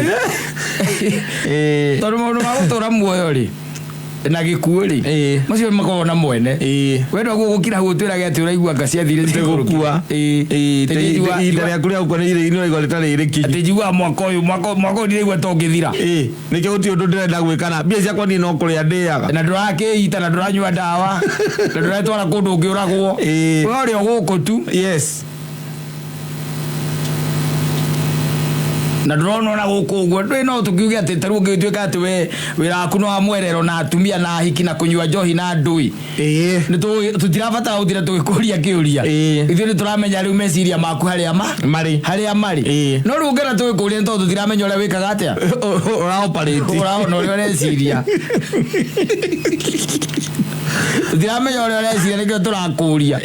Speaker 1: tondu maundu ma gutura muoyo ri na gikuo ri macio makorwo na mwene wenda gukira gutwirage ati uraigua ngacia thire
Speaker 3: gukua ida ya kuria ukone ile ino igole tare ile kinyi
Speaker 1: ati jigua mwaka uyu ndirigua to ngithira
Speaker 3: nike guti undu ndirenda gwikana bia ciakwa ni no kuria ndiaga
Speaker 1: na ndurakiita na nduranyua ndawa na nduretwara kundu ngiuragwo we uri guku tu na ndurona na guku uguo no tukiuge ati taru ngituika ati we wira waku no amwerero na atumia na hiki na kunyua njohi na ndui ni tutirabata uthira tugikuria kiuria ithuĩ ni turamenya riu meciria maku haria mari no riu ngera tugikuria ni tondu tutiramenya uria wikaga atia uraona uria ureciria tutiramenya uria ureciria nikio turakuria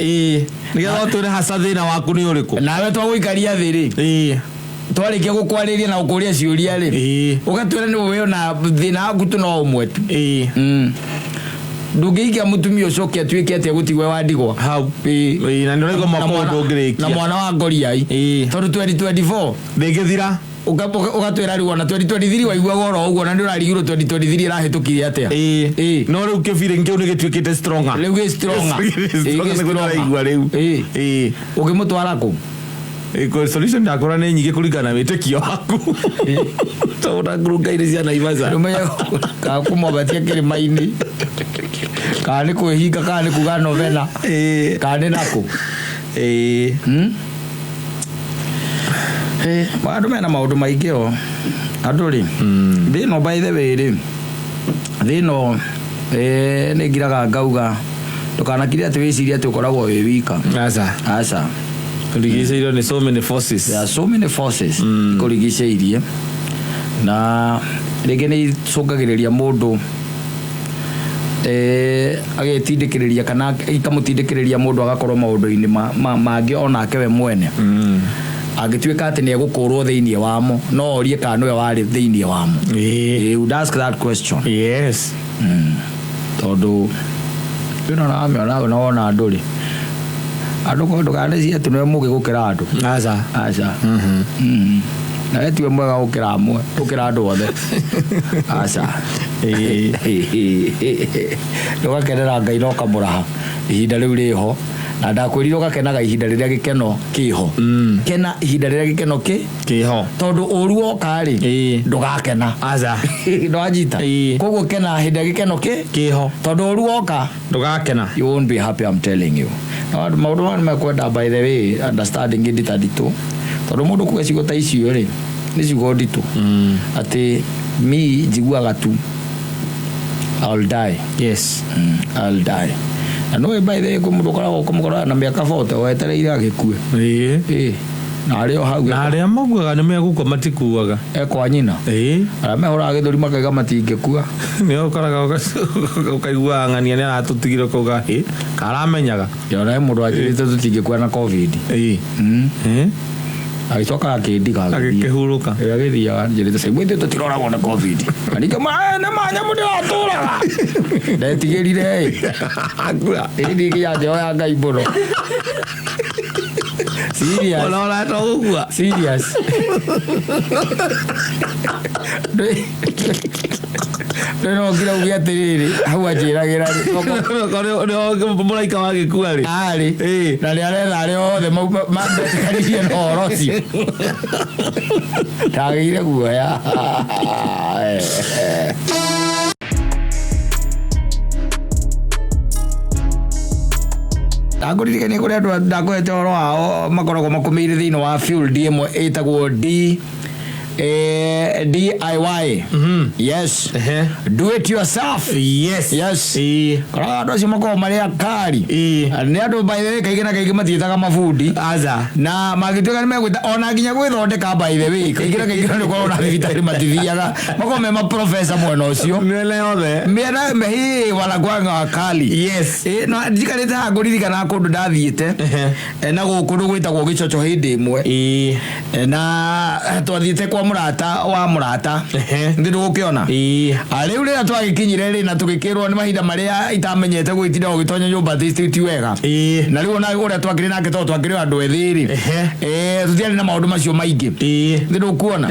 Speaker 3: nigetha twire hasa thina waku ni uriku
Speaker 1: nawe twaguikaria thi ri twarikia gukwariria na gukuria ciuria ri ugatwira ni wewe na thina waku tu no umwe tu ndungiikia mutumia ucoke atuike atia gutigwe wandigwa
Speaker 3: hau na ndiraigua makondo ngirikia
Speaker 1: na mwana wa ngoriai tondu 2024
Speaker 3: ndingithira
Speaker 1: ugatwira riu ona 2023 waigua goro uguo na ndurarigirwo 2023 irahitukire atia
Speaker 3: no riu kibire ngiu ni gituikite stronger
Speaker 1: riu gi stronger
Speaker 3: igua riu
Speaker 1: ugimutwara ku
Speaker 3: solution yakora ni nyingi kuringana witikio waku tondu ngurunga iri cia Naivasha
Speaker 1: rumenya ka kumobatia kirima-ini kana ni kwihinga kana ni kuga novena kana ni naku andu mena maundu maingi o andu ri thino by the way ri thino ni ngiraga ngauga ndukanakire ati wiciria ati ukoragwo wi wika aca
Speaker 3: kurigiceirio ni so many forces.
Speaker 1: There are so many forces kurigiceirie na rege ni cungagiriria mundu agetindikiriria kana ikamutindikiriria mundu agakorwo maundu-ini mangi onake we mwene agituika ati ni egukurwo thiini wamo no orie kana niwe wari thiini wamo you would ask that question tondu na wona nduri andu kondu kana cia tu no mugi gukira andu aca na etiwe mwega gukira amwe gukira andu othe aca ndugakenera Ngai no kamuraha ihinda riu riho na ndakwiriro gakenaga ihinda riria gikeno kiho kena ihinda riria gikeno kiho tondu uruo kari ndugakena
Speaker 3: aza
Speaker 1: ndwajita koguo kena ihinda gikeno kiho tondu uruo ka
Speaker 3: ndugakena.
Speaker 1: You won't be happy, I'm telling you. No maundu mani mekwenda, by the way, understanding ndita nditu tondu mundu kuga cigo ta icio ri ni cigo nditu ati mi njiguaga tu I'll die.
Speaker 3: Yes.
Speaker 1: I'll die. And no, by the way, kumukora na miaka 40 wetereire agikue. Na rĩo hau.
Speaker 3: Na rĩa maguaga nĩ megũkua matikuaga.
Speaker 1: Kwa nyina. Ara mehora gĩthũri makaiga matingĩkua.
Speaker 3: Nĩ ũkoraga ũkaigua ng'ania nĩ aratũtigire kuga karamenyaga.
Speaker 1: Yona mũndũ akĩrĩte tũtingĩkua na COVID. Agĩcoka akĩndiga
Speaker 3: agĩkĩhurũka
Speaker 1: agĩthiaga njĩrĩte sasa mwĩthĩ tũtiroragwo na COVID andike maana manya mũndũ atũraga ndetigĩrire ĩndĩ kĩyanjeo ya Ngai mũno serious
Speaker 3: ona togukua
Speaker 1: serious no ngira ugia atiriri hau anjiragira
Speaker 3: ri mũraika wagĩkua ri
Speaker 1: ari na nĩ aretha arĩ othe mambetikanĩrie na ũhoro ũcio ndagĩire guoya ndakũririkania kũrĩa andũ ndakwete ũhoro wao makoragwo makũmĩire thĩinĩ wa field ĩmwe ĩtagwo DIY. Yes. Do it yourself.
Speaker 3: Yes.
Speaker 1: Kora ndo simako maria kari. Ni andu by the way kaingĩ matiĩtaga mabundi.
Speaker 3: Aza.
Speaker 1: Na magĩtuĩka nĩ megwĩta ona nginya gwĩthondeka by the way. Kaingĩ nĩ kwa ona thibitarĩ matithiaga. Mako me ma professor mwena ũcio.
Speaker 3: Mĩena yothe.
Speaker 1: Mĩena mehi wala kwanga kali.
Speaker 3: Yes.
Speaker 1: No ndikarĩte ha ngũririkana kũndũ ndathiĩte. Na gũkũ gwĩtagwo Gĩcoco hĩndĩ ĩmwe. Na twathiĩte kwa murata wa murata ndio gukiona riu rira twagikinyire ri na tugikirwo ni mahinda maria itamenyete gwitinda ugitonya nyumba district wega na riu ona uria twakiri nake to twakiri andu ethiri tutiari na maundu macio maingi ndio kuona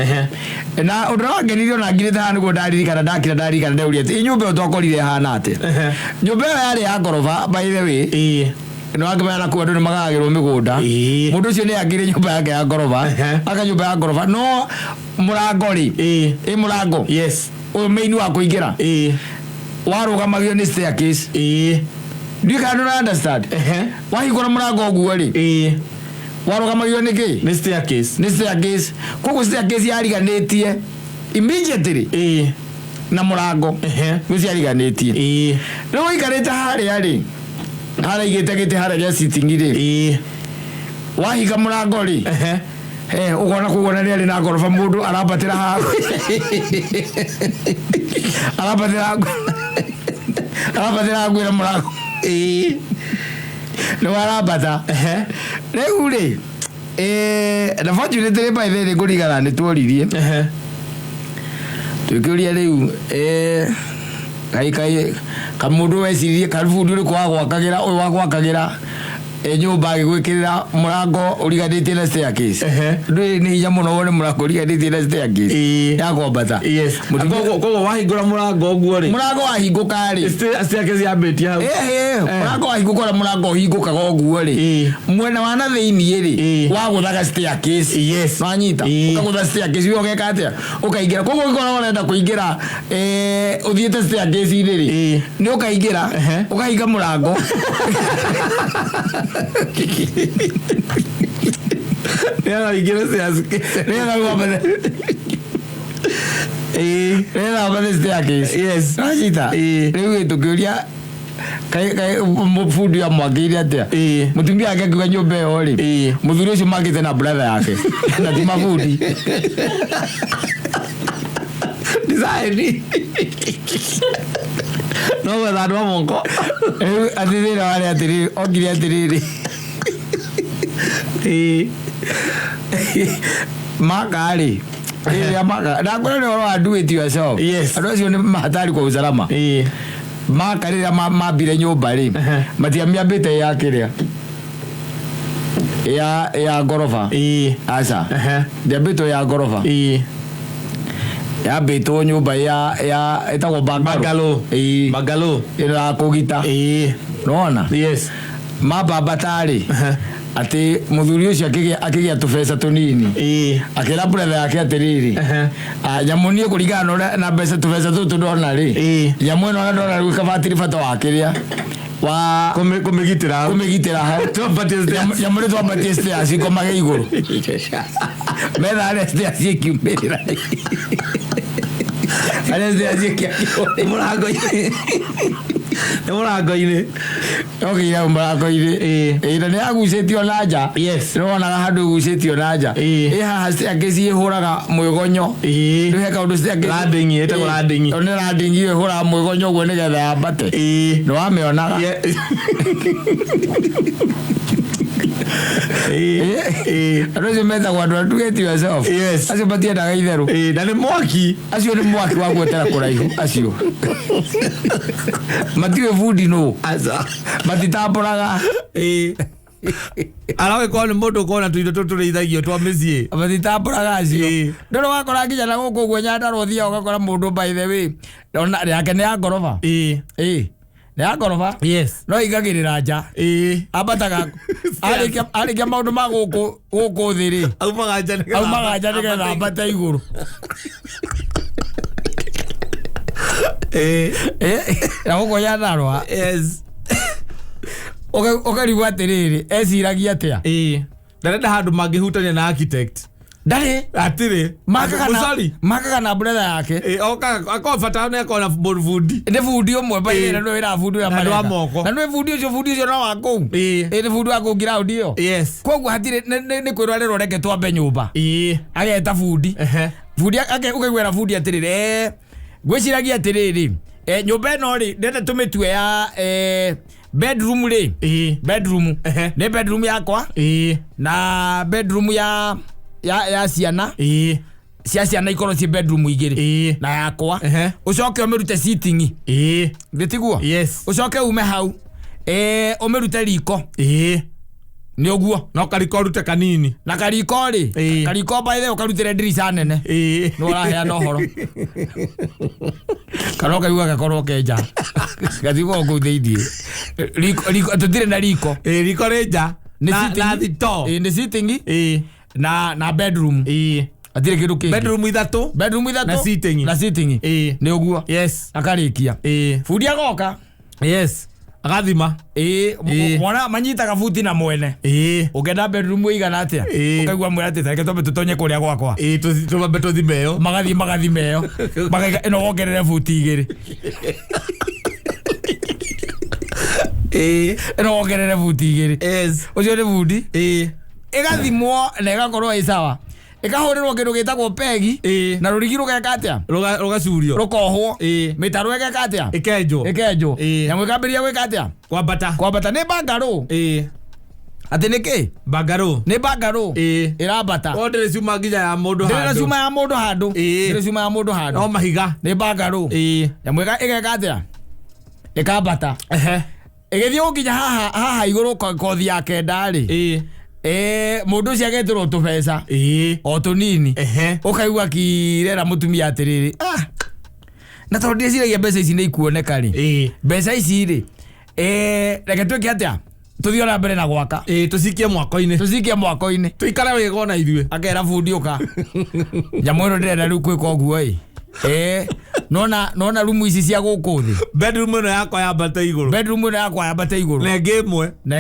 Speaker 1: na undu wangenirio na ngirite ha niguo ndaririkana ndaririkana ndauria ati nyumba twakorire hana ate nyumba yari ya gorofa by the way no agabana ku andu ni magagirwo migunda mundu ucio ni agire nyumba yake ya gorofa aka nyumba ya gorofa no murango ri murango
Speaker 3: yes
Speaker 1: o main wa kuingira warugamagio ni staircase do you can understand wahigora murango oguo ri warugamagio ni ki
Speaker 3: ni staircase
Speaker 1: kuko staircase yariganitie immediately na murango gucia yariganitie no ikareta haria ri hara igite hara sitting ri wahiga murango ri ugona kugona ni na gorofa mundu arabatira ha arabatira gwira murango no arabata riu ri na fortunately by the way ngurigana ni tworirie tukiuria riu kai kamundu wecirie karufundu ri kwa gwakagira uyu wa gwakagira nyumba gigwikirira murango uriganitie na staircase ndui ni hinya muno wone murango uriganitie na staircase ya kwambata
Speaker 3: kogo wahingura murango guo ri
Speaker 1: murango wahinguka ri
Speaker 3: staircase yambetia hau
Speaker 1: murango wahinguka murango hinguka guo ri mwena wa na thiini ri wa guthaga staircase wanyita ukagutha staircase yo geka atia ukaingira kogo ngora urenda kuingira uthiete staircase ri ni ukaingira ukahinga murango
Speaker 3: Nena igire staircase
Speaker 1: nena ngombe nena ngombe staircase yes ajita riu tukiuria kai mufundi ya mwagire atia mutumia yake kwa nyumba yo ri muthuri ucio magite na brother yake na ti mafundi design
Speaker 3: no wetha ndo mongo
Speaker 1: atirira wale atiriri ogire atiriri magari ya maga na kuna no do it yourself ando cio ni mahatari kwa usalama makarira mabire nyumba ri matiamia bete ya kiria ya gorofa asa debito ya gorofa ya beto nyumba ya etagwo bagalo
Speaker 3: bagalo
Speaker 1: ira kugita
Speaker 3: no
Speaker 1: ona
Speaker 3: yes
Speaker 1: maba batari ati muthuri ucio akigia tubesa tunini akira brother yake atiriri nyamunie kuringana na mbeca tubesa tutu ndona ri nyamu ino ndona ri kabatiri bata wakiria wa
Speaker 3: kumigitira
Speaker 1: nyamu ri twambatie stairs ikomage iguru metha ari stairs ikiumirira ari stairs ikiumirira
Speaker 3: murango-ini
Speaker 1: okira murango-ini ina ni agucitio na nja no na handu gucitio na nja haha staircase ihuraga mwigonyo rihe kaundu staircase
Speaker 3: landing etagwo landing
Speaker 1: ni landing ihuraga mwigonyo guo nigetha yambate no wamionaga Rozi meta kwa ndo do it yourself.
Speaker 3: Yes.
Speaker 1: Acio batiendaga itheru.
Speaker 3: Na ni mwaki.
Speaker 1: Acio ni mwaki wa gwetera kuraihu acio. Matiwe food no.
Speaker 3: Aza.
Speaker 1: Matitamburaga.
Speaker 3: Arawe kwa ni mundu kona tuindo tutureithagio twa micie.
Speaker 1: Matitamburaga acio. Ndoro wakora nginya na guku gwenya ndarothia ugakora mundu by the way. Ndona yake ni ya ngoroba. Ya ngoroba?
Speaker 3: Yes.
Speaker 1: No igagirira nja. Abataga arikia maundu ma guku thiri.
Speaker 3: Aumaga nja
Speaker 1: nigetha ambata iguru. Na guku ya ndarwa.
Speaker 3: Yes.
Speaker 1: Ukarigwa atiriri eciragia atia?
Speaker 3: Ndarenda handu mangihutania na architect.
Speaker 1: Ndari
Speaker 3: atiri
Speaker 1: makaga na brother yake
Speaker 3: akobata ne kona bundi
Speaker 1: ne fundi omwe baire na wira fundi ya mara na no fundi ucio no wako ne fundi wako ground iyo koguo hatire ne kwirwarero reke twambe nyumba ageta fundi fundi ake ukaigwera fundi atirire gwiciragia atiriri nyumba no ri ndete tumitue ya bedroom ri bedroom ne bedroom yakwa na bedroom ya ciana cia ciana ikoro ci bedroom igiri na yakwa ucoke umerute sitting nditiguo ucoke ume hau umerute riko ni oguo
Speaker 3: no kariko rute kanini
Speaker 1: na kariko ri kariko by the ukarutire ndirica nene no rahea no horo karoka yuga gakorwo kenja gathigo ngutheithi riko tutire na riko
Speaker 3: riko renja na thito
Speaker 1: ni sitting na bedroom atire kiru kingi
Speaker 3: bedroom ithatu
Speaker 1: na sitting ni oguo akarikia fundi agoka
Speaker 3: agathima
Speaker 1: mwana manyitaga futi na mwene ugenda bedroom igana atia ukaigwa mwira atia reke tombe tutonye kuria gwakwa
Speaker 3: tumbe tuthimeo
Speaker 1: magathimeo ino wongerere futi igiri ino wongerere futi igiri ucio ni fundi igathimwo na igakorwo i sawa ikahurirwo kindu gitagwo pegi na rurigi rugeka atia
Speaker 3: rugacurio
Speaker 1: rukohwo mitaro igeka atia ikenjo nyamu ikambiria gwika atia kwambata ni bangaro ati niki
Speaker 3: bangaro
Speaker 1: ni bangaro irambata
Speaker 3: ndire ciuma nginya ya mundu handu
Speaker 1: ndire ciuma ya mundu handu
Speaker 3: no mahiga
Speaker 1: ni bangaro nyamu igeka atia ikambata igithii nginya haha iguru kothi yake ndari mundu cia getirwo tubesa o tunini ukaigwa kirera mutumia atiriri na tondu ndiciragia mbeca ici ni ikuoneka ri mbeca ici ri reke twike atia tuthio na mbere na gwaka
Speaker 3: tucikie mwako-ini tuikara wega na ithuĩ
Speaker 1: akera fundi uka nyamu ĩno ndĩrenda rĩu kwĩka ũguo nona rumu ici cia gũkũ thĩ
Speaker 3: bedroom ĩno yakwa yambate igũrũ na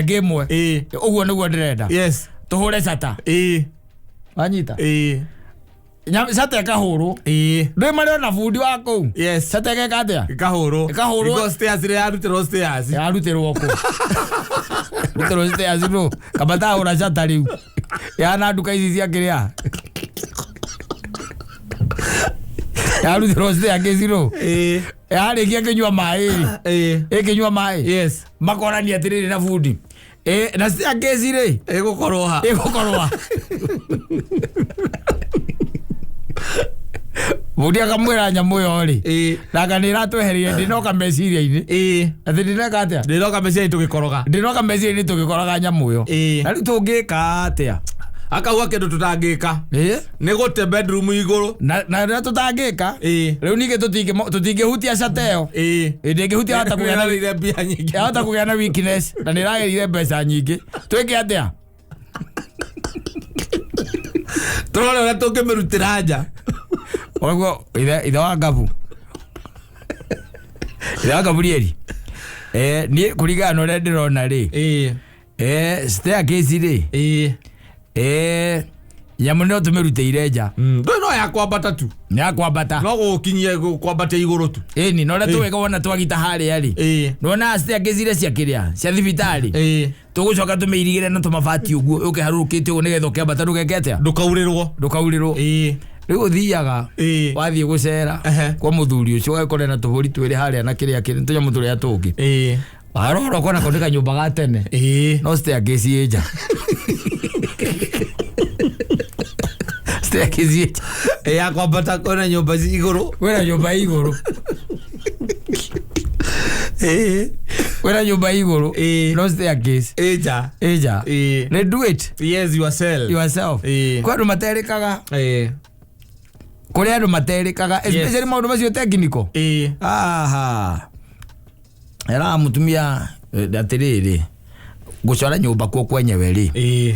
Speaker 3: ĩngĩ ĩmwe
Speaker 1: ũguo nĩguo ndĩrenda tũhũre cata wanyita cata ĩkahũrwo ndũĩ marĩ ona bundi wa kũu cata ĩgeka atĩa
Speaker 3: ĩkahũrwo stairs ĩrĩa yarutĩrwo stairs
Speaker 1: yarutĩrwo kũ rutĩrwo stairs no kamba hũra cata rĩu yana nduka ici cia kĩrĩa yarutĩrwo stairs no yarĩkia kĩnyua maĩ ĩkĩnyua maĩ makorania atĩrĩrĩ na bundi na stairs rĩ
Speaker 3: ĩgũkorwo ha
Speaker 1: bundi akamwĩra nyamũ yo rĩ nanga nĩ iratweheria ndĩnoka meciria-inĩ atĩ ndĩneka atĩa
Speaker 3: ndĩnoka meciria-inĩ tũgĩkoroga
Speaker 1: nyamũ yo na rĩu tũngĩka atĩa
Speaker 2: akauga kindu tutangika ni gute bedroom iguru
Speaker 1: na tutangika riu ninge tutingihutia cateo ndingihutia hata kugea na
Speaker 2: mbia nyingi
Speaker 1: hata kugea na weakness na niragerire mbeca nyingi twike atia
Speaker 2: turore na tungimirutira nja
Speaker 1: oguo ithe wa Ngabu Gabrieli ni kuringana na uria ndirona ri staircase ri nyamu no tumirutire nja
Speaker 2: no ya kwambata tu
Speaker 1: ni ya kwambata
Speaker 2: no gukinyie kwambata iguru tu
Speaker 1: ni no ria tuweka wona twagita haria ri nona staircase ria cia kiria cia thibitari tugucoka tumeirigire na tumabati uguo ukiharurukite uguo nigetha ukiambata ndugekete ndukaurirwo riu uthiaga wathie gucera kwa muthuri ucio ugakora na tuburi twiri haria na kiria kiri tunyamu turia tungi warora kona kondeka nyumba ga tene no staircase nja staircase
Speaker 2: ya kwambata kona nyumba iguru
Speaker 1: wena nyumba iguru wena nyumba iguru no staircase eja ne do it
Speaker 2: yes yourself
Speaker 1: kwa ndo materikaga kuri andu materikaga especially maundu macio technical aha era mutumia atiriri gucora nyumba kwa kwenyewe ri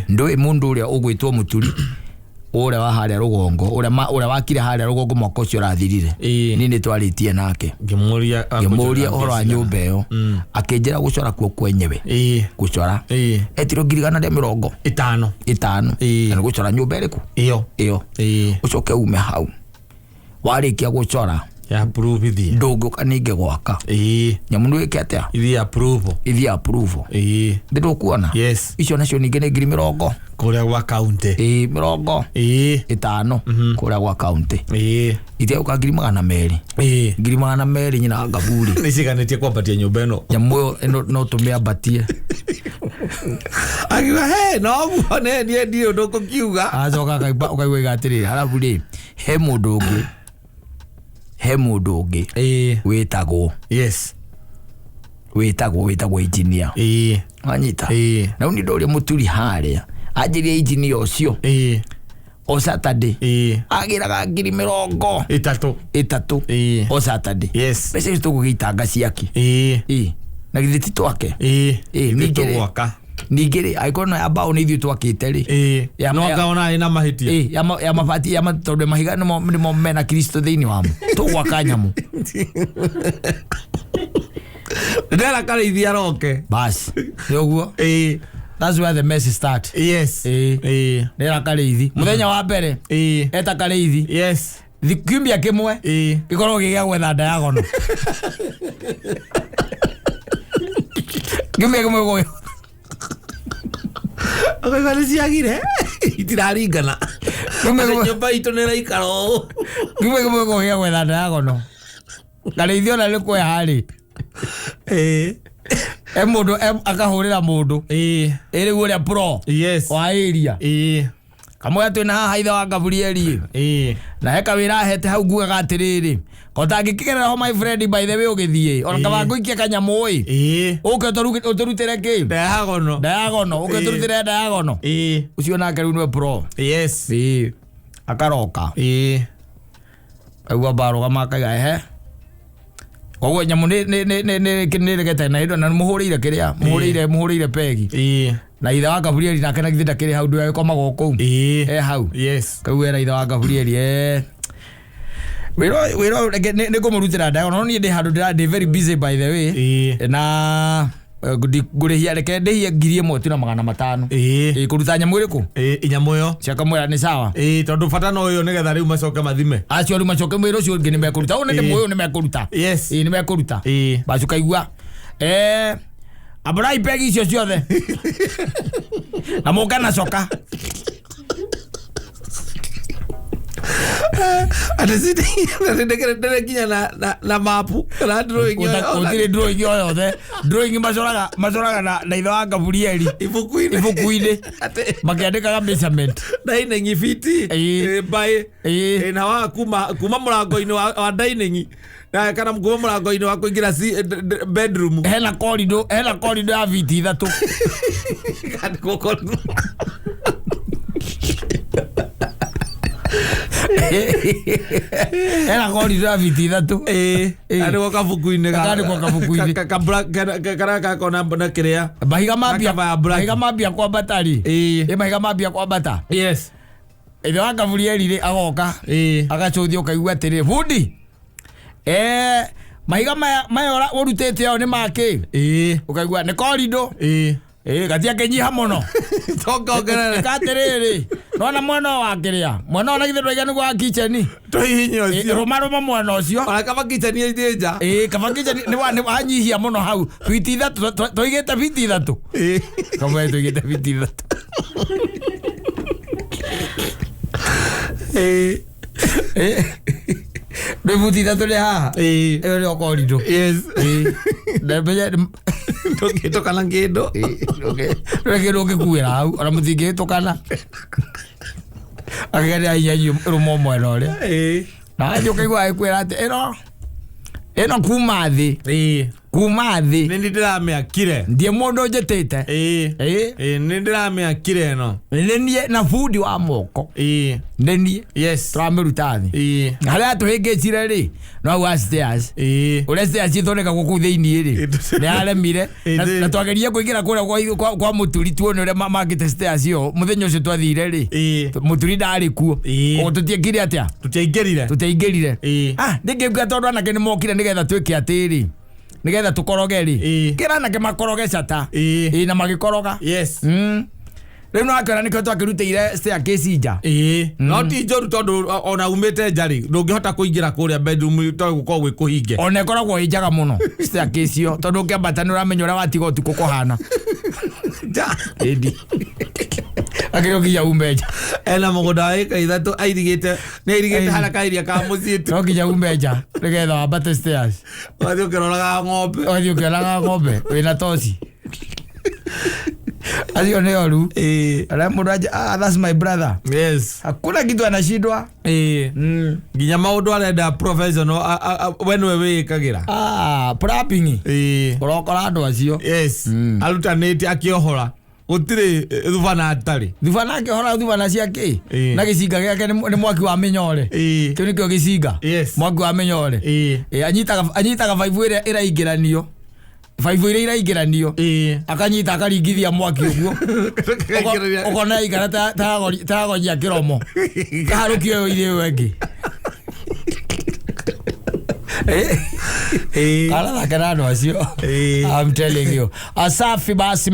Speaker 1: ndui mundu uria ugwitwo muturi uria wa haria rugongo uria wakire haria rugongo mwaka ucio rathirire ni twaritie nake ngimuria horo wa nyumba iyo akinjira gucora kwa kwenyewe gucora etiro ngirigana ria 50 na gucora nyumba iriku iyo ucoke ume hau warikia gucora
Speaker 2: ya approve thi
Speaker 1: ndogo kaninge gwaka nyamu nwike atia
Speaker 2: ithi approve
Speaker 1: ndido kuona
Speaker 2: yes
Speaker 1: icio nacio ninge ni 50
Speaker 2: kuria gwa county
Speaker 1: 50 kuria gwa county ithi uka 200 nyina Ngaburi
Speaker 2: niciganitie kwambatia nyumba ino
Speaker 1: nyamu no tumiambatie
Speaker 2: agiwa no guone nie ndio ndoko kiuga
Speaker 1: acoka ukaigua igatiri halafu ri he mundu ungi witagwo engineer wanyita na uni ndoria muturi haria anjirie engineer ucio o Saturday agiraga 30 o Saturday pesa tugugitanga ciaki na githiti twake ningiri aikona ya bao ni ithu twakite ri
Speaker 2: no ngaona ina mahitia
Speaker 1: ya mabati ya matonde mahiga ni mo mena Kristo thiini wamo tugwaka nyamu
Speaker 2: ndera kare ithia roke
Speaker 1: bas yoguo that's where the mess start ndera kare ithi muthenya wa mbere eta kare ithi thikimbia kimwe gikorwo gigia gwetha diagonal kimbia kimwe go
Speaker 2: akagale ciagire itiraringana nyumba itu nira ikaro
Speaker 1: kimwe go gigia gwetha diagonal kare ithi ona likwe hari mundu akahurira mundu iri uria pro wa area kamwe twina haha ithe wa Gabrieli na heka wira hete hau ngugaga atiriri kotangikigerera ho my friend by the way ugithie ona kabangu ikia kanyamu uke uturutire ki diagonal uke uturutire diagonal ucio nake riu nwe pro akaroka agwa baroga makaiga koguo nyamu ni regete na indo na muhurire kiria muhurire pegi na ithe wa Gabrieli nake na githinda kiri hau ndu akomaga kou hau kau era ithe wa Gabrieli wiro ni ngumurutira diagonal no ni ndi handu ndi very busy by the way na ngurihia reke ndihie 1,500 kuruta nyamu iriku
Speaker 2: inyamu yo
Speaker 1: ciaka mwera ni sawa
Speaker 2: tondu bata no yo nigetha riu macoke mathime
Speaker 1: acio riu macoke mwira ucio ngi ni mekuruta one ndi moyo ni mekuruta ni mekuruta bacu kaigua abrai pegi icio ciothe na mukana coka
Speaker 2: atazidi ndekere kinya na mapu na drawing
Speaker 1: utire drawing yothe drawing macoraga na ithe wa Gabrieli ibuku-ini makiandikaga measurement
Speaker 2: dining fiti by na wa kuma murango-ini wa dining na kana kuma murango-ini wa kuingira bedroom
Speaker 1: hena corridor ya viti 3 Era korido ya biti thatu.
Speaker 3: Ari ko kabuku-ini
Speaker 1: Kari ko kabuku-ini.
Speaker 3: Kana kakona mbona kiria.
Speaker 1: Mahiga mambia kwa batari. Mahiga mambia kwa bata.
Speaker 3: Yes.
Speaker 1: Ithe wa Gaburieli agoka. Agacuthia ukaigua atiri bundi. Mahiga maya urutete ao ni make. Ukaigua ni korido. Gatia kenyiha muno.
Speaker 3: Toka ogerere.
Speaker 1: Katiriri. Nona mwana wa kiria. Mwana ona githe ndwaiga ni gwa kitchen.
Speaker 3: Twihinyo cio.
Speaker 1: Roma mwana ucio.
Speaker 3: Ona kaba kitchen ithija.
Speaker 1: Kaba kitchen ni wanyihia muno hau. Biti ithatu toigete biti ithatu. Kama toigete biti ithatu. Ndio biti ithatu le haha. Eyo ni okorido.
Speaker 3: Yes.
Speaker 1: Ndemenya
Speaker 3: tukana ngindo.
Speaker 1: Ngindo ngikuira hau ona mutingi tukana. Agere ayanyu rumo mwena uria. Na ndio kaigua aikwira ati eno kuma thi. Kuma thi.
Speaker 3: Ni ndirameakire.
Speaker 1: Ndie mundu njetete.
Speaker 3: Ni ndirameakire no.
Speaker 1: Ni na food wa moko. Ndeni.
Speaker 3: Yes.
Speaker 1: Twameruta thi. Haria tuhingicire ri no wa stairs. Ule stairs ithoneka guku thiini ri. Ni aremire na twagerie kuingira kuria kwa muturi tuone ule mangite stairs yo muthenya ucio twathire ri. Muturi ndari kuo. Tutiekire atia? Tutiaingirire. Ndingĩigua tondu anake ni mokire nigetha twike atiri. Nigetha tukoroge ri. Kira anake makoroge cata. Na magikoroga.
Speaker 3: Yes.
Speaker 1: Riu no akora nikio twakirutire staircase nja.
Speaker 3: No ti njoru tondu ona umite njari ndungihota kuingira kuria bedroom to gukorwo gwi kuhinge.
Speaker 1: Ona ikoragwo injaga muno staircase yo tondu ukiambata ni uramenya uria watiga utuku kuhana. Edi. Akiro kinya umeja.
Speaker 3: Ena mugunda wa ika ithatu airigite ni airigite haraka iria ka muciitu.
Speaker 1: No kinya umeja. Nigetha wambate stairs.
Speaker 3: Wathi ukiroraga ng'ombe.
Speaker 1: Wathi ukiroraga ng'ombe wina toci. Azio ni oru. Ala mundu that's my brother.
Speaker 3: Yes.
Speaker 1: Hakuna kitu anashindwa.
Speaker 3: Nginya maundu arenda professional wenwe wikagira.
Speaker 1: Prepping. Urokora andu acio.
Speaker 3: Yes. Arutanite akiohora. Gutire thubana atari.
Speaker 1: Thubana akihora thubana ciake. Na gicinga giake ni mwaki wa minyore. Kio nikio gicinga. Mwaki wa minyore. Anyitaga vaivu ira iraingiranio. Vaivu ira iraingiranio. Akanyita akaringithia mwaki uguo. Ukona igara tagonyia kiromo. Kaharukio ire wengi. Ala kana ndo acio. I'm telling you. Asafi basi